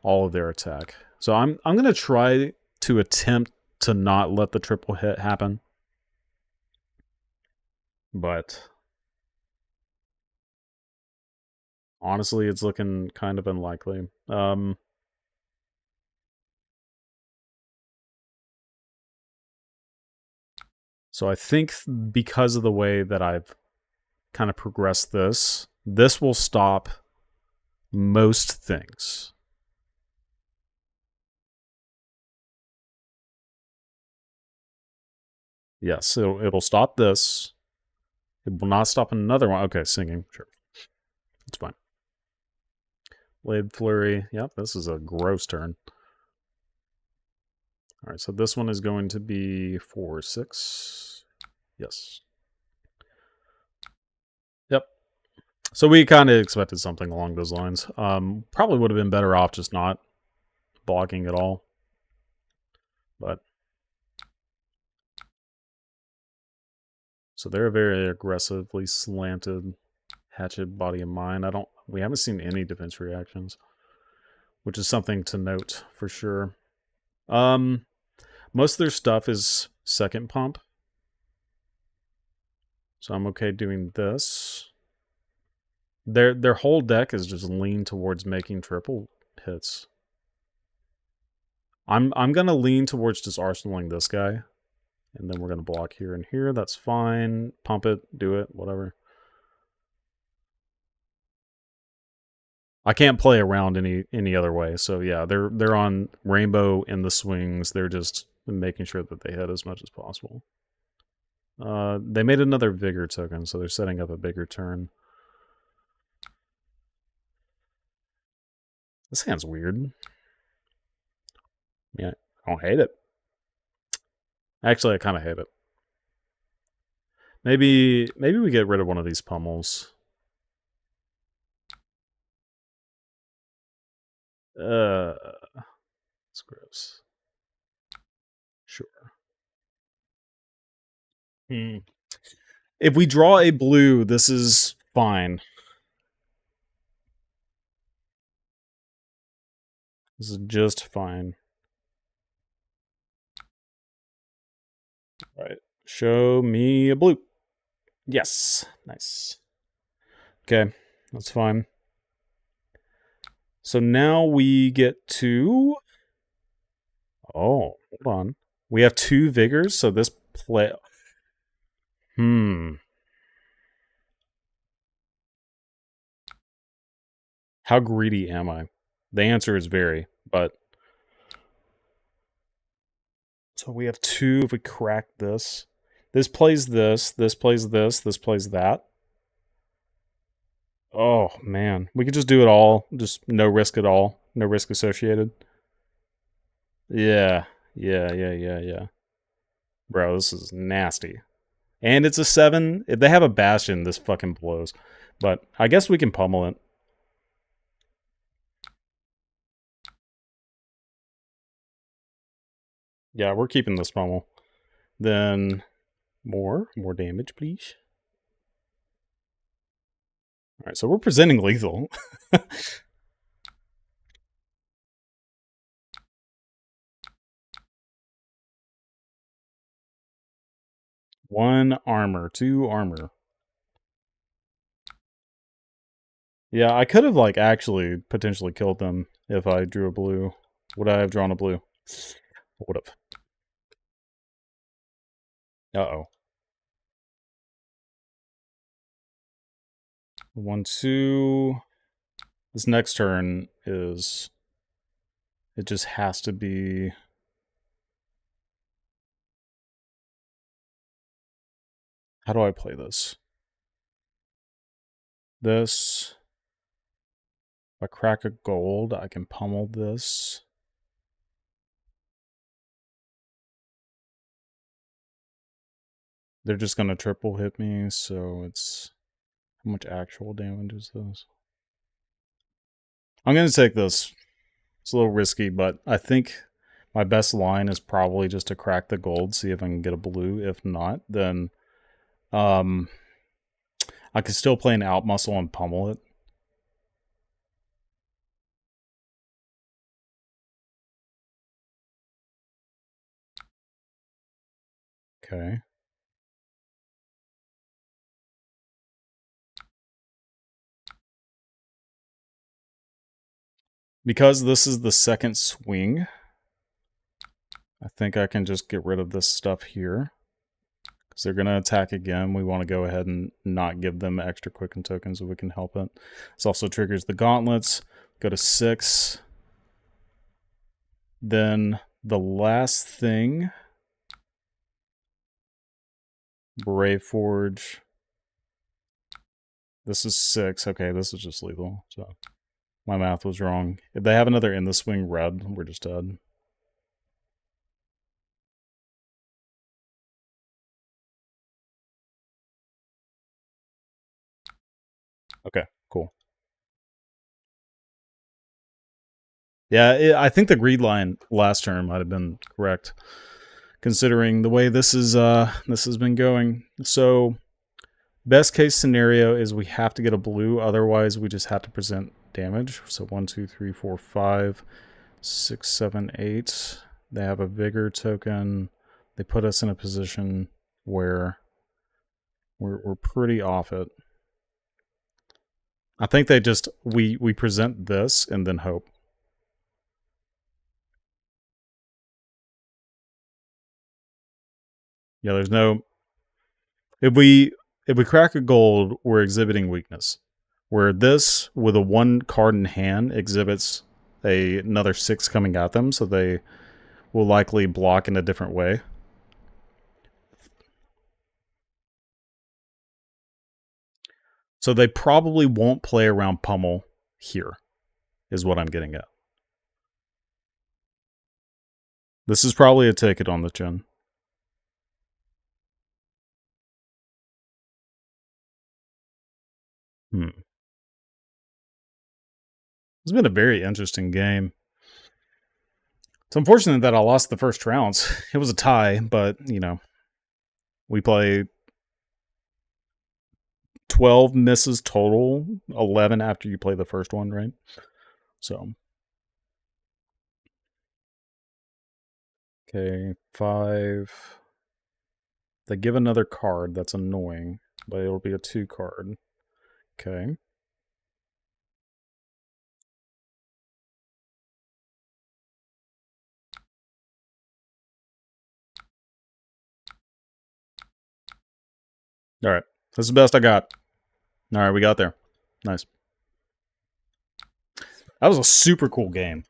all of their attack. So I'm going to try to attempt to not let the triple hit happen. But honestly, it's looking kind of unlikely. So I think because of the way that I've kind of progressed this will stop most things. Yes, it'll stop this. It will not stop another one. Okay, singing. Sure. It's fine. Blade Flurry. Yep, this is a gross turn. Alright, so this one is going to be 4/6. Yes. Yep. So we kind of expected something along those lines. Probably would have been better off just not blocking at all. But so they're very aggressively slanted hatchet body of mine. We haven't seen any defense reactions, which is something to note for sure. Most of their stuff is second pump. So I'm okay doing this. Their whole deck is just lean towards making triple hits. I'm gonna lean towards just arsenaling this guy. And then we're gonna block here and here. That's fine. Pump it, do it, whatever. I can't play around any other way. So yeah, they're on rainbow in the swings. They're just making sure that they hit as much as possible. They made another vigor token, so they're setting up a bigger turn. This hand's weird. Yeah, I don't hate it. Actually, I kind of hate it. Maybe we get rid of one of these pummels. It's gross. Sure. If we draw a blue, this is fine. This is just fine. All right. Show me a blue. Yes. Nice. Okay. That's fine. So now we get to... Oh, hold on. We have 2 vigors, so this play... How greedy am I? The answer is very, but... So we have 2 if we crack this. This plays this, this plays this, this plays that. Oh, man. We could just do it all. Just no risk at all. No risk associated. Yeah. Yeah. Bro, this is nasty. And it's a 7. If they have a Bastion, this fucking blows. But I guess we can pummel it. Yeah, we're keeping this pummel. Then more damage, please. Alright, so we're presenting lethal. 1 armor, 2 armor. Yeah, I could have, like, actually potentially killed them if I drew a blue. Would I have drawn a blue? I would have. Uh-oh. 1, 2. This next turn is... It just has to be... How do I play this? This... If I crack a gold, I can pummel this. They're just gonna triple hit me, so it's... How much actual damage is this? I'm gonna take this. It's a little risky, but I think my best line is probably just to crack the gold, see if I can get a blue. If not, then I could still play an out muscle and pummel it. Okay. Because this is the second swing, I think I can just get rid of this stuff here. So they're going to attack again. We want to go ahead and not give them extra quicken tokens if we can help it. This also triggers the gauntlets. Go to 6. Then the last thing, Brave Forge. This is 6. Okay, this is just lethal. So my math was wrong. If they have another in the swing red, we're just dead. Okay, cool. Yeah, I think the greed line last turn might have been correct, considering the way this has been going. So, best case scenario is we have to get a blue, otherwise we just have to present damage. So 1, 2, 3, 4, 5, 6, 7, 8. They have a vigor token. They put us in a position where we're pretty off it. I think they just we present this and then hope. Yeah, there's no. If we crack a gold, we're exhibiting weakness. Where this with a 1 card in hand exhibits another 6 coming at them, so they will likely block in a different way. So they probably won't play around pummel here, is what I'm getting at. This is probably a ticket on the chin. It's been a very interesting game. It's unfortunate that I lost the first rounds. It was a tie, but, you know, we play 12 misses total, 11 after you play the first one, right? So. Okay, 5. They give another card. That's annoying, but it'll be a 2 card. Okay. All right. This is the best I got. All right, we got there. Nice. That was a super cool game.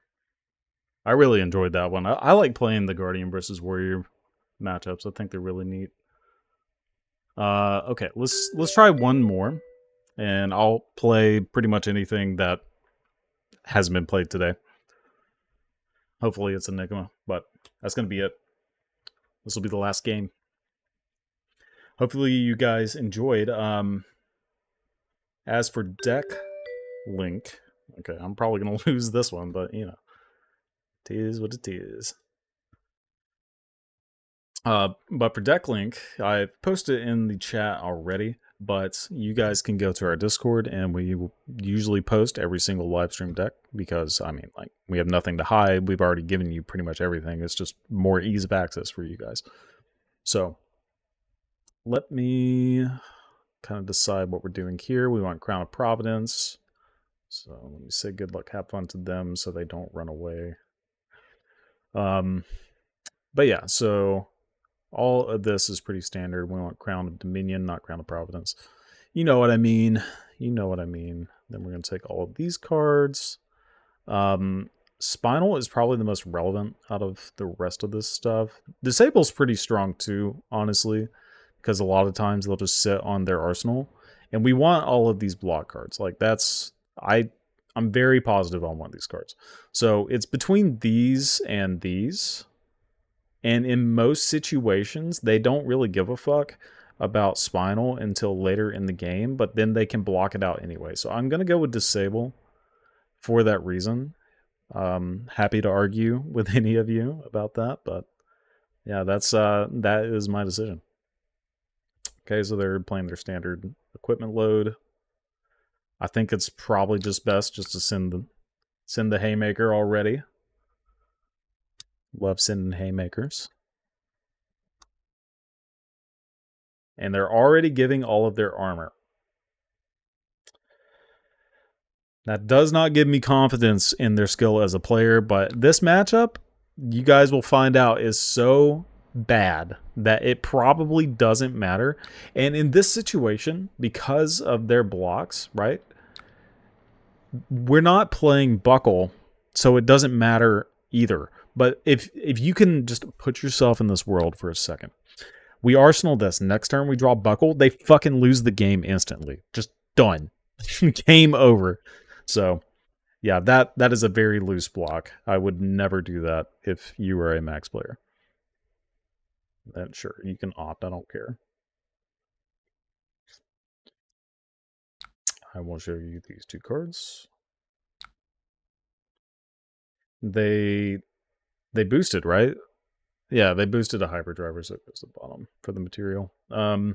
I really enjoyed that one. I like playing the Guardian versus Warrior matchups. I think they're really neat. Okay, let's try one more, and I'll play pretty much anything that hasn't been played today. Hopefully it's Enigma, but that's going to be it. This will be the last game. Hopefully you guys enjoyed. As for deck link, okay, I'm probably going to lose this one, but, you know, it is what it is. But for deck link, I've posted it in the chat already, but you guys can go to our Discord, and we usually post every single live stream deck because, I mean, like, we have nothing to hide. We've already given you pretty much everything. It's just more ease of access for you guys. So let me kind of decide what we're doing here. We want Crown of Providence. So let me say good luck, have fun to them so they don't run away. But yeah, so all of this is pretty standard. We want Crown of Dominion, not Crown of Providence. You know what I mean. You know what I mean. Then we're going to take all of these cards. Spinal is probably the most relevant out of the rest of this stuff. Disable's pretty strong too, honestly, because a lot of times they'll just sit on their arsenal. And we want all of these block cards. Like, that's... I'm very positive on one of these cards. So it's between these and these. And in most situations, they don't really give a fuck about Spinal until later in the game, but then they can block it out anyway. So I'm going to go with Disable for that reason. Happy to argue with any of you about that, but yeah, that is my decision. Okay, so they're playing their standard equipment load. I think it's probably just best just to send the Haymaker already. Love sending Haymakers. And they're already giving all of their armor. That does not give me confidence in their skill as a player, but this matchup, you guys will find out, is so bad that it probably doesn't matter. And in this situation, because of their blocks, right? We're not playing Buckle, so it doesn't matter either. But if you can just put yourself in this world for a second. We Arsenal this. Next turn we draw Buckle. They fucking lose the game instantly. Just done. Game over. So, yeah, that is a very loose block. I would never do that if you were a Max player. Then sure, you can opt. I don't care. I will show you these two cards. They boosted, right? Yeah, they boosted a hyperdriver, so it goes to the bottom for the material. I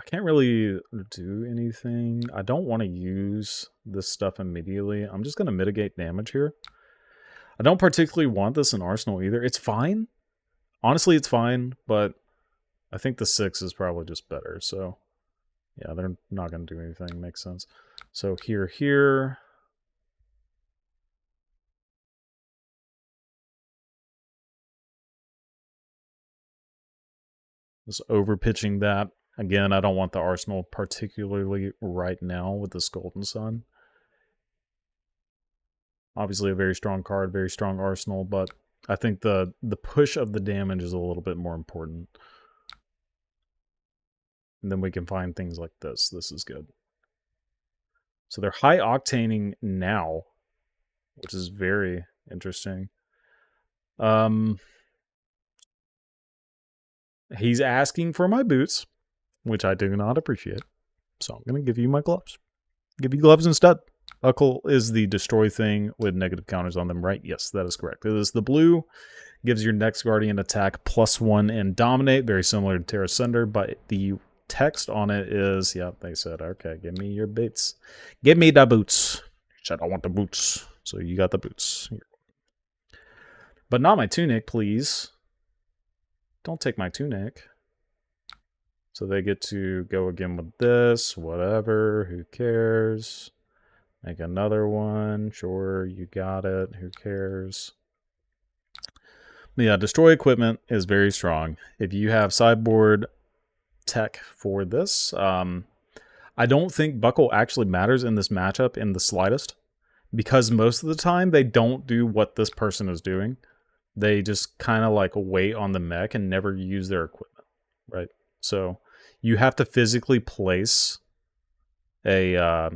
can't really do anything. I don't want to use this stuff immediately. I'm just going to mitigate damage here. I don't particularly want this in Arsenal either. It's fine. Honestly, it's fine, but I think the 6 is probably just better. So, yeah, they're not going to do anything. Makes sense. So here. Just overpitching that. Again, I don't want the Arsenal particularly right now with this Golden Sun. Obviously a very strong card, very strong Arsenal, but I think the push of the damage is a little bit more important. And then we can find things like this. This is good. So they're high octaning now, which is very interesting. He's asking for my boots, which I do not appreciate. So I'm going to give you my gloves. Give you gloves instead. Buckle is the destroy thing with negative counters on them, right? Yes, that is correct. It is the blue. Gives your next Guardian attack +1 and Dominate. Very similar to Terra Sunder, but the text on it is, yeah, they said, okay, give me your boots. Give me the boots. She said, I want the boots. So you got the boots. But not my tunic, please. Don't take my tunic. So they get to go again with this, whatever, who cares? Make another one, sure, you got it, who cares? But yeah, destroy equipment is very strong. If you have sideboard tech for this, I don't think Buckle actually matters in this matchup in the slightest, because most of the time they don't do what this person is doing. They just kind of like wait on the mech and never use their equipment, right? So you have to physically place a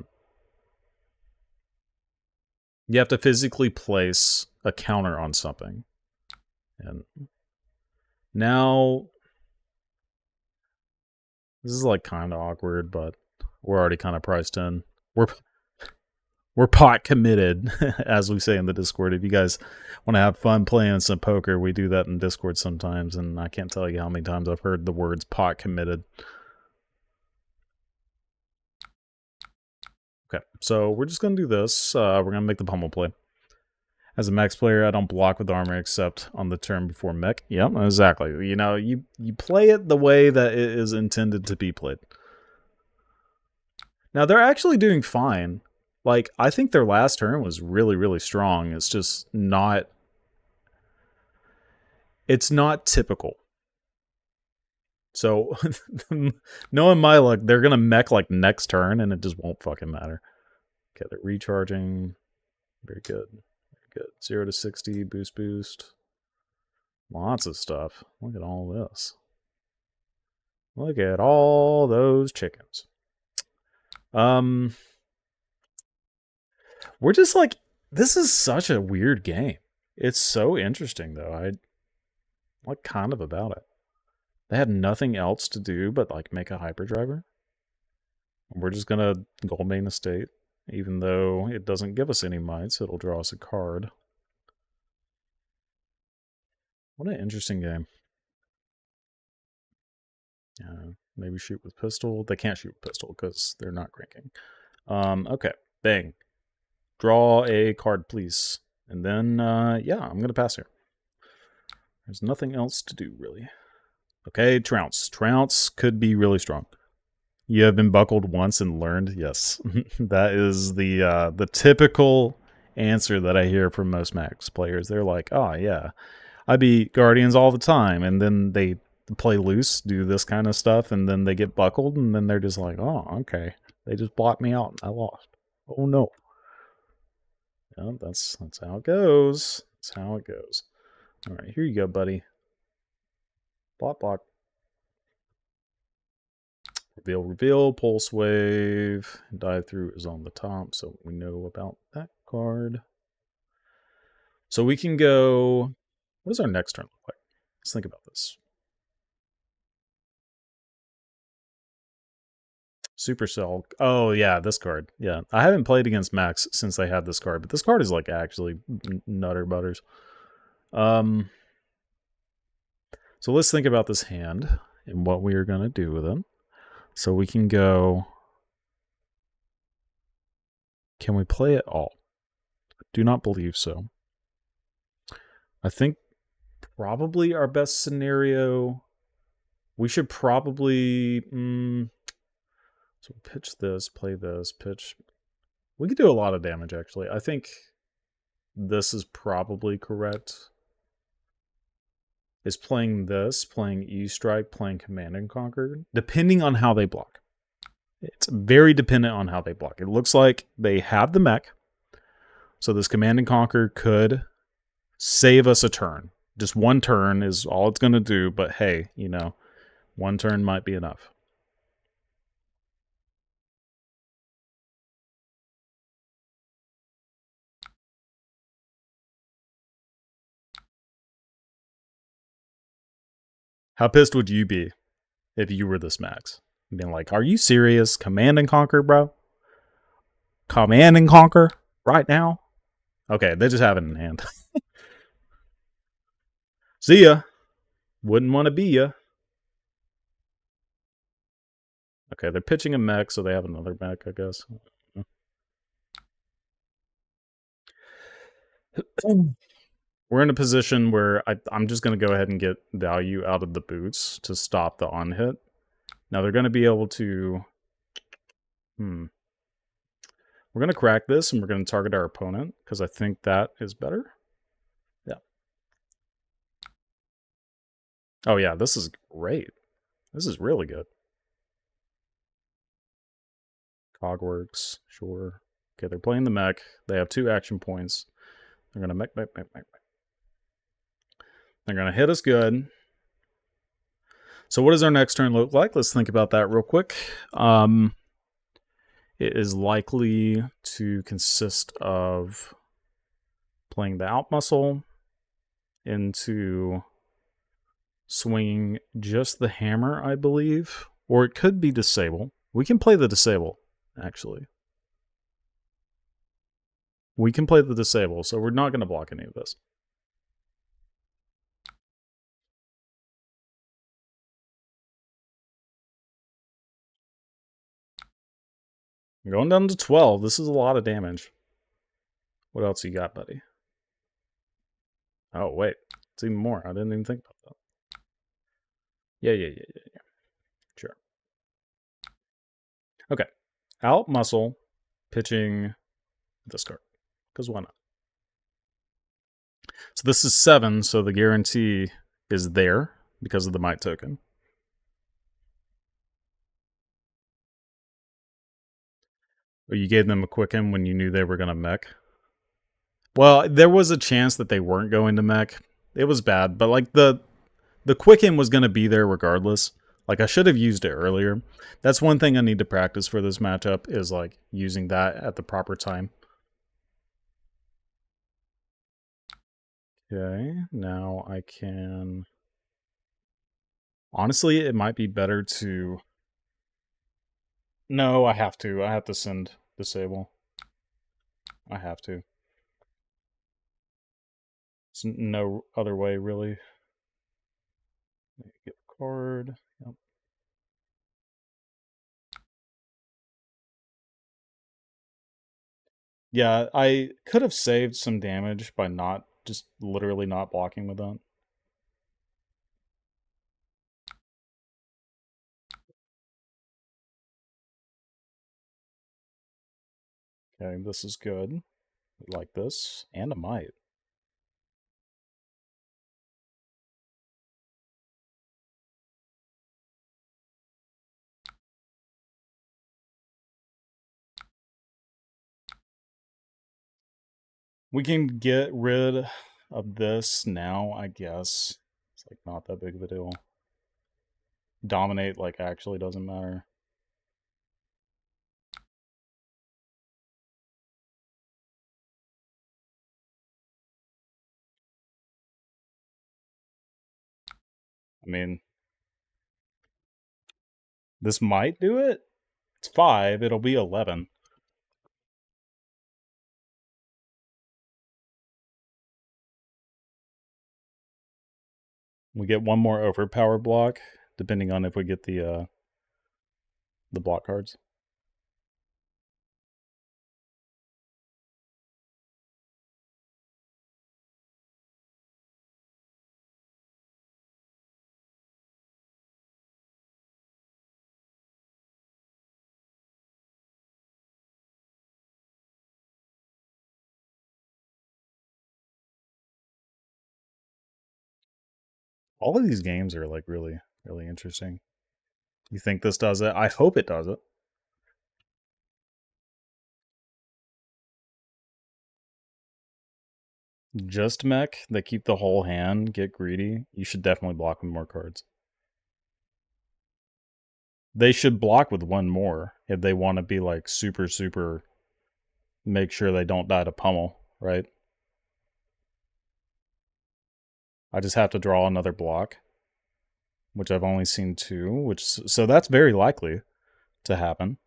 counter on something. And now this is like kind of awkward, but we're already kind of priced in. We're pot committed, as we say in the Discord. If you guys want to have fun playing some poker, we do that in Discord sometimes, and I can't tell you how many times I've heard the words pot committed. Okay, so we're just going to do this. We're going to make the pummel play. As a Max player, I don't block with armor except on the turn before mech. Yep, exactly. You know, you play it the way that it is intended to be played. Now, they're actually doing fine. Like, I think their last turn was really, really strong. It's just not... It's not typical. So, knowing my luck, they're going to mech, like, next turn, and it just won't fucking matter. Okay, they're recharging. Very good. Very good. 0 to 60, boost. Lots of stuff. Look at all this. Look at all those chickens. We're just like, this is such a weird game. It's so interesting, though. I like kind of about it. They had nothing else to do but like make a hyperdriver. We're just gonna Goldmane Estate, even though it doesn't give us any mites. It'll draw us a card. What an interesting game. Maybe shoot with pistol. They can't shoot with pistol because they're not cranking. Okay, bang. Draw a card, please. And then, yeah, I'm going to pass here. There's nothing else to do, really. Okay, Trounce. Trounce could be really strong. You have been buckled once and learned? Yes. That is the typical answer that I hear from most Max players. They're like, oh, yeah, I beat Guardians all the time. And then they play loose, do this kind of stuff, and then they get buckled, and then they're just like, oh, okay. They just blocked me out, and I lost. Oh, no. Yeah, that's how it goes. That's how it goes. All right, here you go, buddy. Block, block. Reveal, reveal, pulse wave. Dive through is on the top, so we know about that card. So we can go. What does our next turn look like? Let's think about this. Supercell. Oh, yeah, this card. Yeah, I haven't played against Max since they had this card, but this card is like actually nutter butters. So let's think about this hand and what we are going to do with it. So we can go. Can we play it all? Do not believe so. I think probably our best scenario. We should probably. So pitch this, play this, pitch. We could do a lot of damage, actually. I think this is probably correct. Is playing this, playing E-Strike, playing Command and Conquer, depending on how they block. It's very dependent on how they block. It looks like they have the mech, so this Command and Conquer could save us a turn. Just one turn is all it's going to do, but hey, you know, one turn might be enough. How pissed would you be if you were this Max? Being like, are you serious? Command and Conquer, bro? Command and Conquer right now? Okay, they just have it in hand. See ya. Wouldn't want to be ya. Okay, they're pitching a mech, so they have another mech, I guess. We're in a position where I'm just going to go ahead and get value out of the boots to stop the on-hit. Now they're going to be able to... We're going to crack this, and we're going to target our opponent, because I think that is better. Yeah. Oh yeah, this is great. This is really good. Cogworks, sure. Okay, they're playing the mech. They have 2 action points. They're going to mech. They're going to hit us good. So what does our next turn look like? Let's think about that real quick. It is likely to consist of playing the out muscle into swinging just the hammer, I believe. Or it could be disable. We can play the disable, actually. We can play the disable, so we're not going to block any of this. I'm going down to 12. This is a lot of damage. What else you got, buddy? Oh, wait. It's even more. I didn't even think about that. Yeah. Sure. Okay. Out muscle, pitching this card. Because why not? So this is 7, so the guarantee is there because of the might token. Or you gave them a quicken when you knew they were going to mech. Well, there was a chance that they weren't going to mech. It was bad, but like the quicken was going to be there regardless. Like I should have used it earlier. That's one thing I need to practice for this matchup is like using that at the proper time. Okay, now I can... Honestly, it might be better to... No, I have to. I have to send disable. I have to. There's no other way, really. Get a card. Yep. Yeah, I could have saved some damage by not just literally not blocking with that. Okay, this is good. Like this, and a might. We can get rid of this now, I guess. It's like not that big of a deal. Dominate like actually doesn't matter. I mean, this might do it. It's 5, it'll be 11. We get one more overpower block, depending on if we get the block cards. All of these games are like really, really interesting. You think this does it? I hope it does it. Just Mech, they keep the whole hand, get greedy. You should definitely block with more cards. They should block with one more if they want to be like super, super, make sure they don't die to pummel, right? I just have to draw another block, which I've only seen 2, which so that's very likely to happen.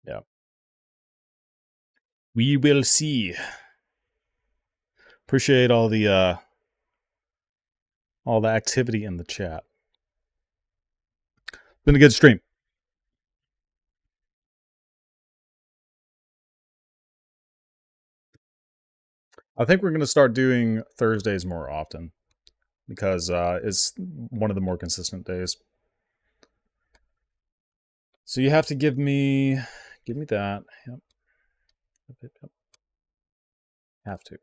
Yeah. We will see. Appreciate all the activity in the chat. Been a good stream. I think we're going to start doing Thursdays more often because it's one of the more consistent days. So you have to give me that. Yep. Yep. Have to.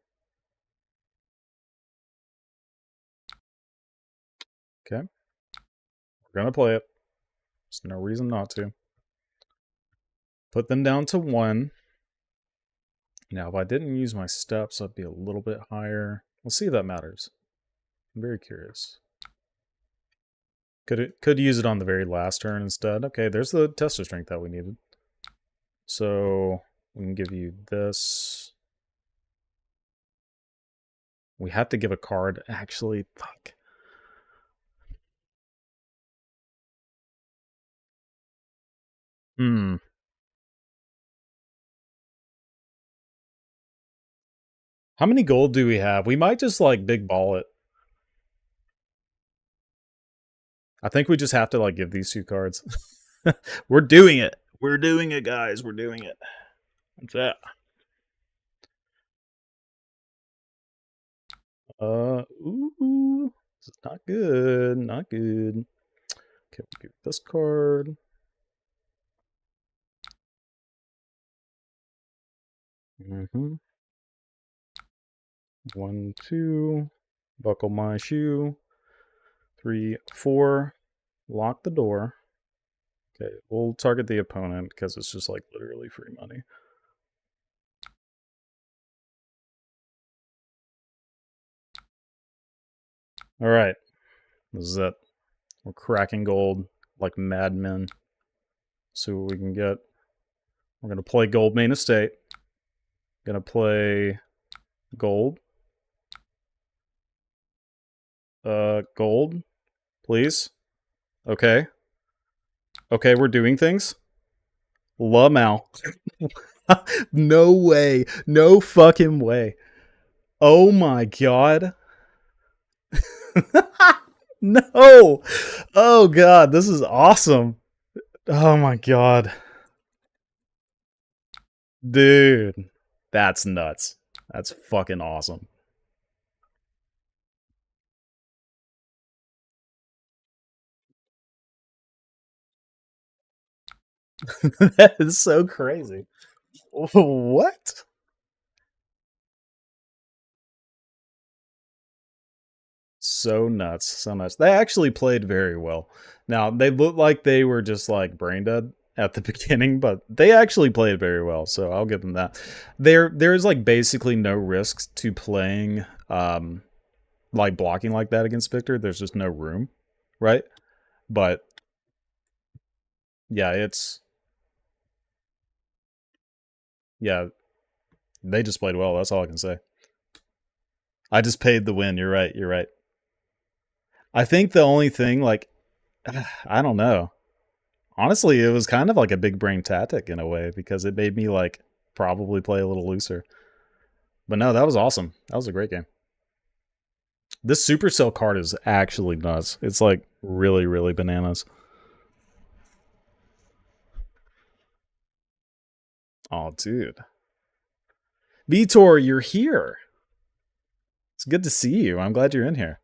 Okay. We're going to play it. There's no reason not to. Put them down to 1. Now, if I didn't use my steps, I'd be a little bit higher. We'll see if that matters. I'm very curious. Could use it on the very last turn instead. Okay, there's the tester strength that we needed. So we can give you this. We have to give a card. Actually, fuck. How many gold do we have? We might just like big ball it. I think we just have to like give these 2 cards. We're doing it. We're doing it, guys. We're doing it. What's that? Ooh. This is not good. Not good. Okay, we'll give this card. Mm-hmm. 1, 2. Buckle my shoe. 3, 4. Lock the door. Okay, we'll target the opponent because it's just like literally free money. All right, this is it. We're cracking gold like madmen. See what we can get. We're gonna play gold main estate. Gonna play gold. Gold, please. Okay. Okay, we're doing things. Lamau. No way. No fucking way. Oh my god. No! Oh god, this is awesome. Oh my god. Dude. That's nuts. That's fucking awesome. That is so crazy. What? So nuts. So nuts. They actually played very well. Now, they looked like they were just like brain dead at the beginning, but they actually played very well, so I'll give them that. There's like basically no risks to playing like blocking like that against Victor. There's just no room, right? But yeah, yeah, they just played well. That's all I can say. I just paid the win. You're right. You're right. I think the only thing, like, I don't know. Honestly, it was kind of like a big brain tactic in a way because it made me like probably play a little looser. But no, that was awesome. That was a great game. This Supercell card is actually nuts. It's like really, really bananas. Oh, dude. Vitor, you're here. It's good to see you. I'm glad you're in here.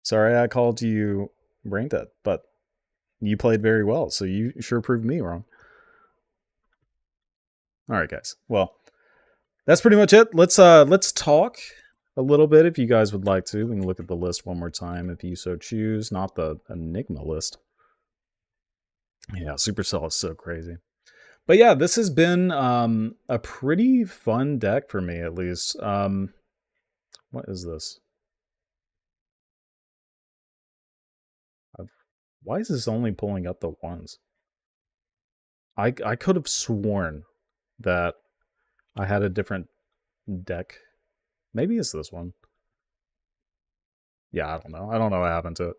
Sorry I called you brain dead, but you played very well, so you sure proved me wrong. All right, guys. Well, that's pretty much it. Let's talk a little bit if you guys would like to. We can look at the list one more time if you so choose. Not the Enigma list. Yeah, Supercell is so crazy. But yeah, this has been a pretty fun deck for me, at least. What is this? Why is this only pulling up the ones? I could have sworn that I had a different deck. Maybe it's this one. Yeah, I don't know. I don't know what happened to it.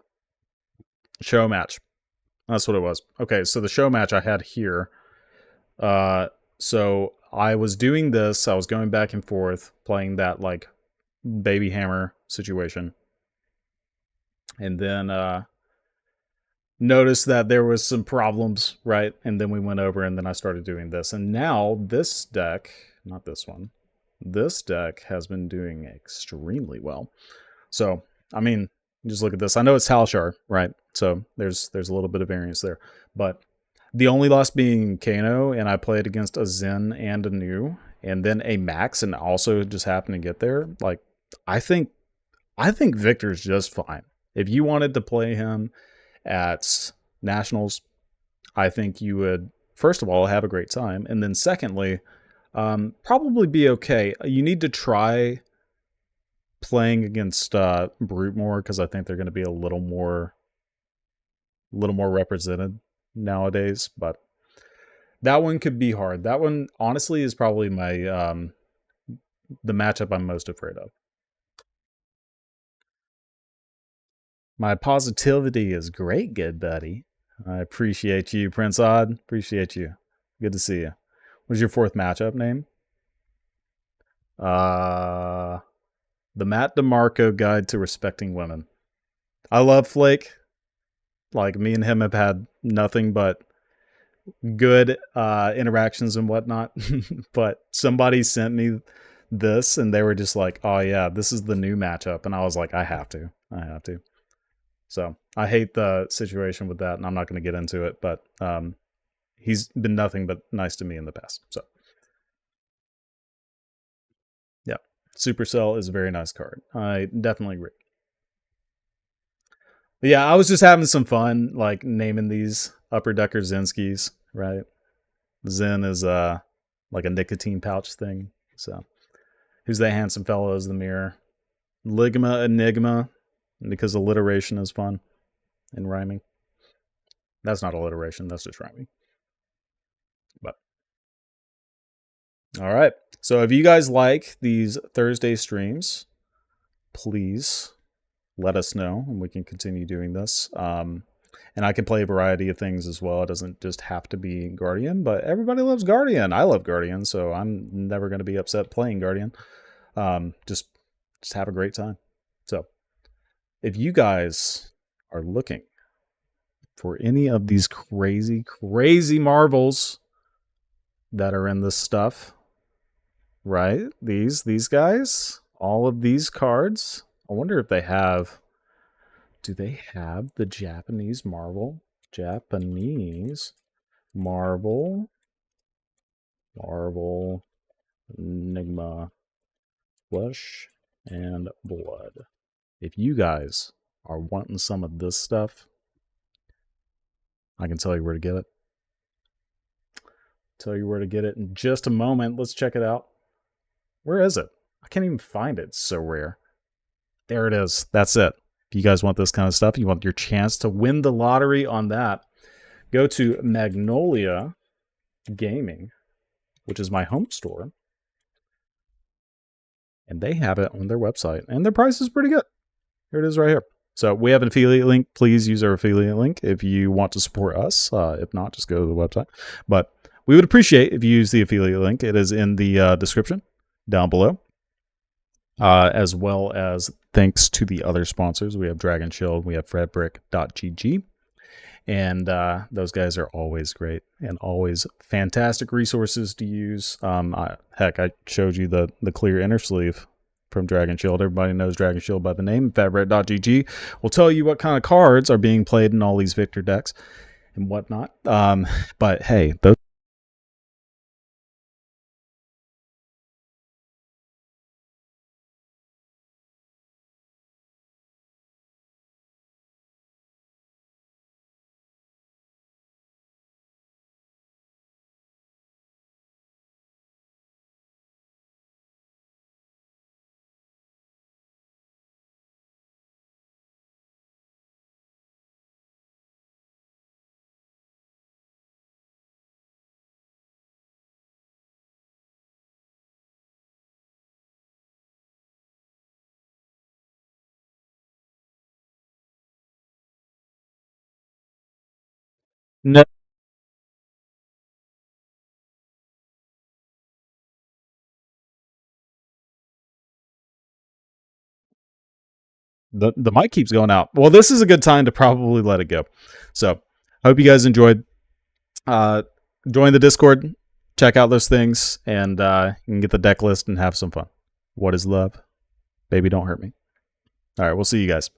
Show match. That's what it was. Okay, so the show match I had here. So I was doing this. I was going back and forth playing that like baby hammer situation, and then noticed that there was some problems, right? And then we went over, and then I started doing this, and now this deck, not this one, this deck has been doing extremely well. So I mean, just look at this. I know it's Talshar, right? So there's a little bit of variance there, but the only loss being Kano, and I played against a Zen and a New, and then a Max, and also just happened to get there. Like, I think Victor's just fine. If you wanted to play him at Nationals, I think you would first of all have a great time, and then secondly, probably be okay. You need to try playing against Brute more because I think they're going to be a little more represented nowadays, but that one could be hard. That one honestly is probably my the matchup I'm most afraid of. My positivity is great, good buddy. I appreciate you, Prince Odd. Appreciate you. Good to see you. What's your fourth matchup name? Uh the Matt DeMarco Guide to Respecting Women. I love Flake. Like me and him have had nothing but good interactions and whatnot. But somebody sent me this and they were just like, oh yeah, this is the new matchup. And I was like, I have to. So I hate the situation with that, and I'm not going to get into it, but he's been nothing but nice to me in the past. So yeah, Supercell is a very nice card. I definitely agree. But yeah, I was just having some fun, like naming these upper decker Zenskis, right? Zen is like a nicotine pouch thing. So who's that handsome fellow is the mirror? Ligma Enigma, because alliteration is fun and rhyming. That's not alliteration, that's just rhyming. But all right. So if you guys like these Thursday streams, please let us know and we can continue doing this. And I can play a variety of things as well. It doesn't just have to be Guardian, but everybody loves Guardian. I love Guardian, so I'm never going to be upset playing Guardian. Just have a great time. So if you guys are looking for any of these crazy, crazy marvels that are in this stuff, right? These guys, all of these cards. I wonder if they have. Do they have the Japanese Marvel? Japanese Marvel, Marvel, Enigma, Flesh and Blood. If you guys are wanting some of this stuff, I can tell you where to get it. Tell you where to get it in just a moment. Let's check it out. Where is it? I can't even find it. It's so rare. There it is. That's it. If you guys want this kind of stuff, you want your chance to win the lottery on that, go to Magnolia Gaming, which is my home store, and they have it on their website, and their price is pretty good. Here it is right here. So we have an affiliate link. Please use our affiliate link if you want to support us. If not, just go to the website. But we would appreciate if you use the affiliate link. It is in the description down below. As well as thanks to the other sponsors. We have Dragon Shield. We have fabtcg. And those guys are always great and always fantastic resources to use. Heck, I showed you the clear inner sleeve from Dragon Shield. Everybody knows Dragon Shield by the name. fabtcg will tell you what kind of cards are being played in all these Victor decks and whatnot. But hey, those no, the mic keeps going out. Well, this is a good time to probably let it go. So, hope you guys enjoyed. Join the Discord, check out those things, and you can get the deck list and have some fun. What is love? Baby, don't hurt me. All right, we'll see you guys.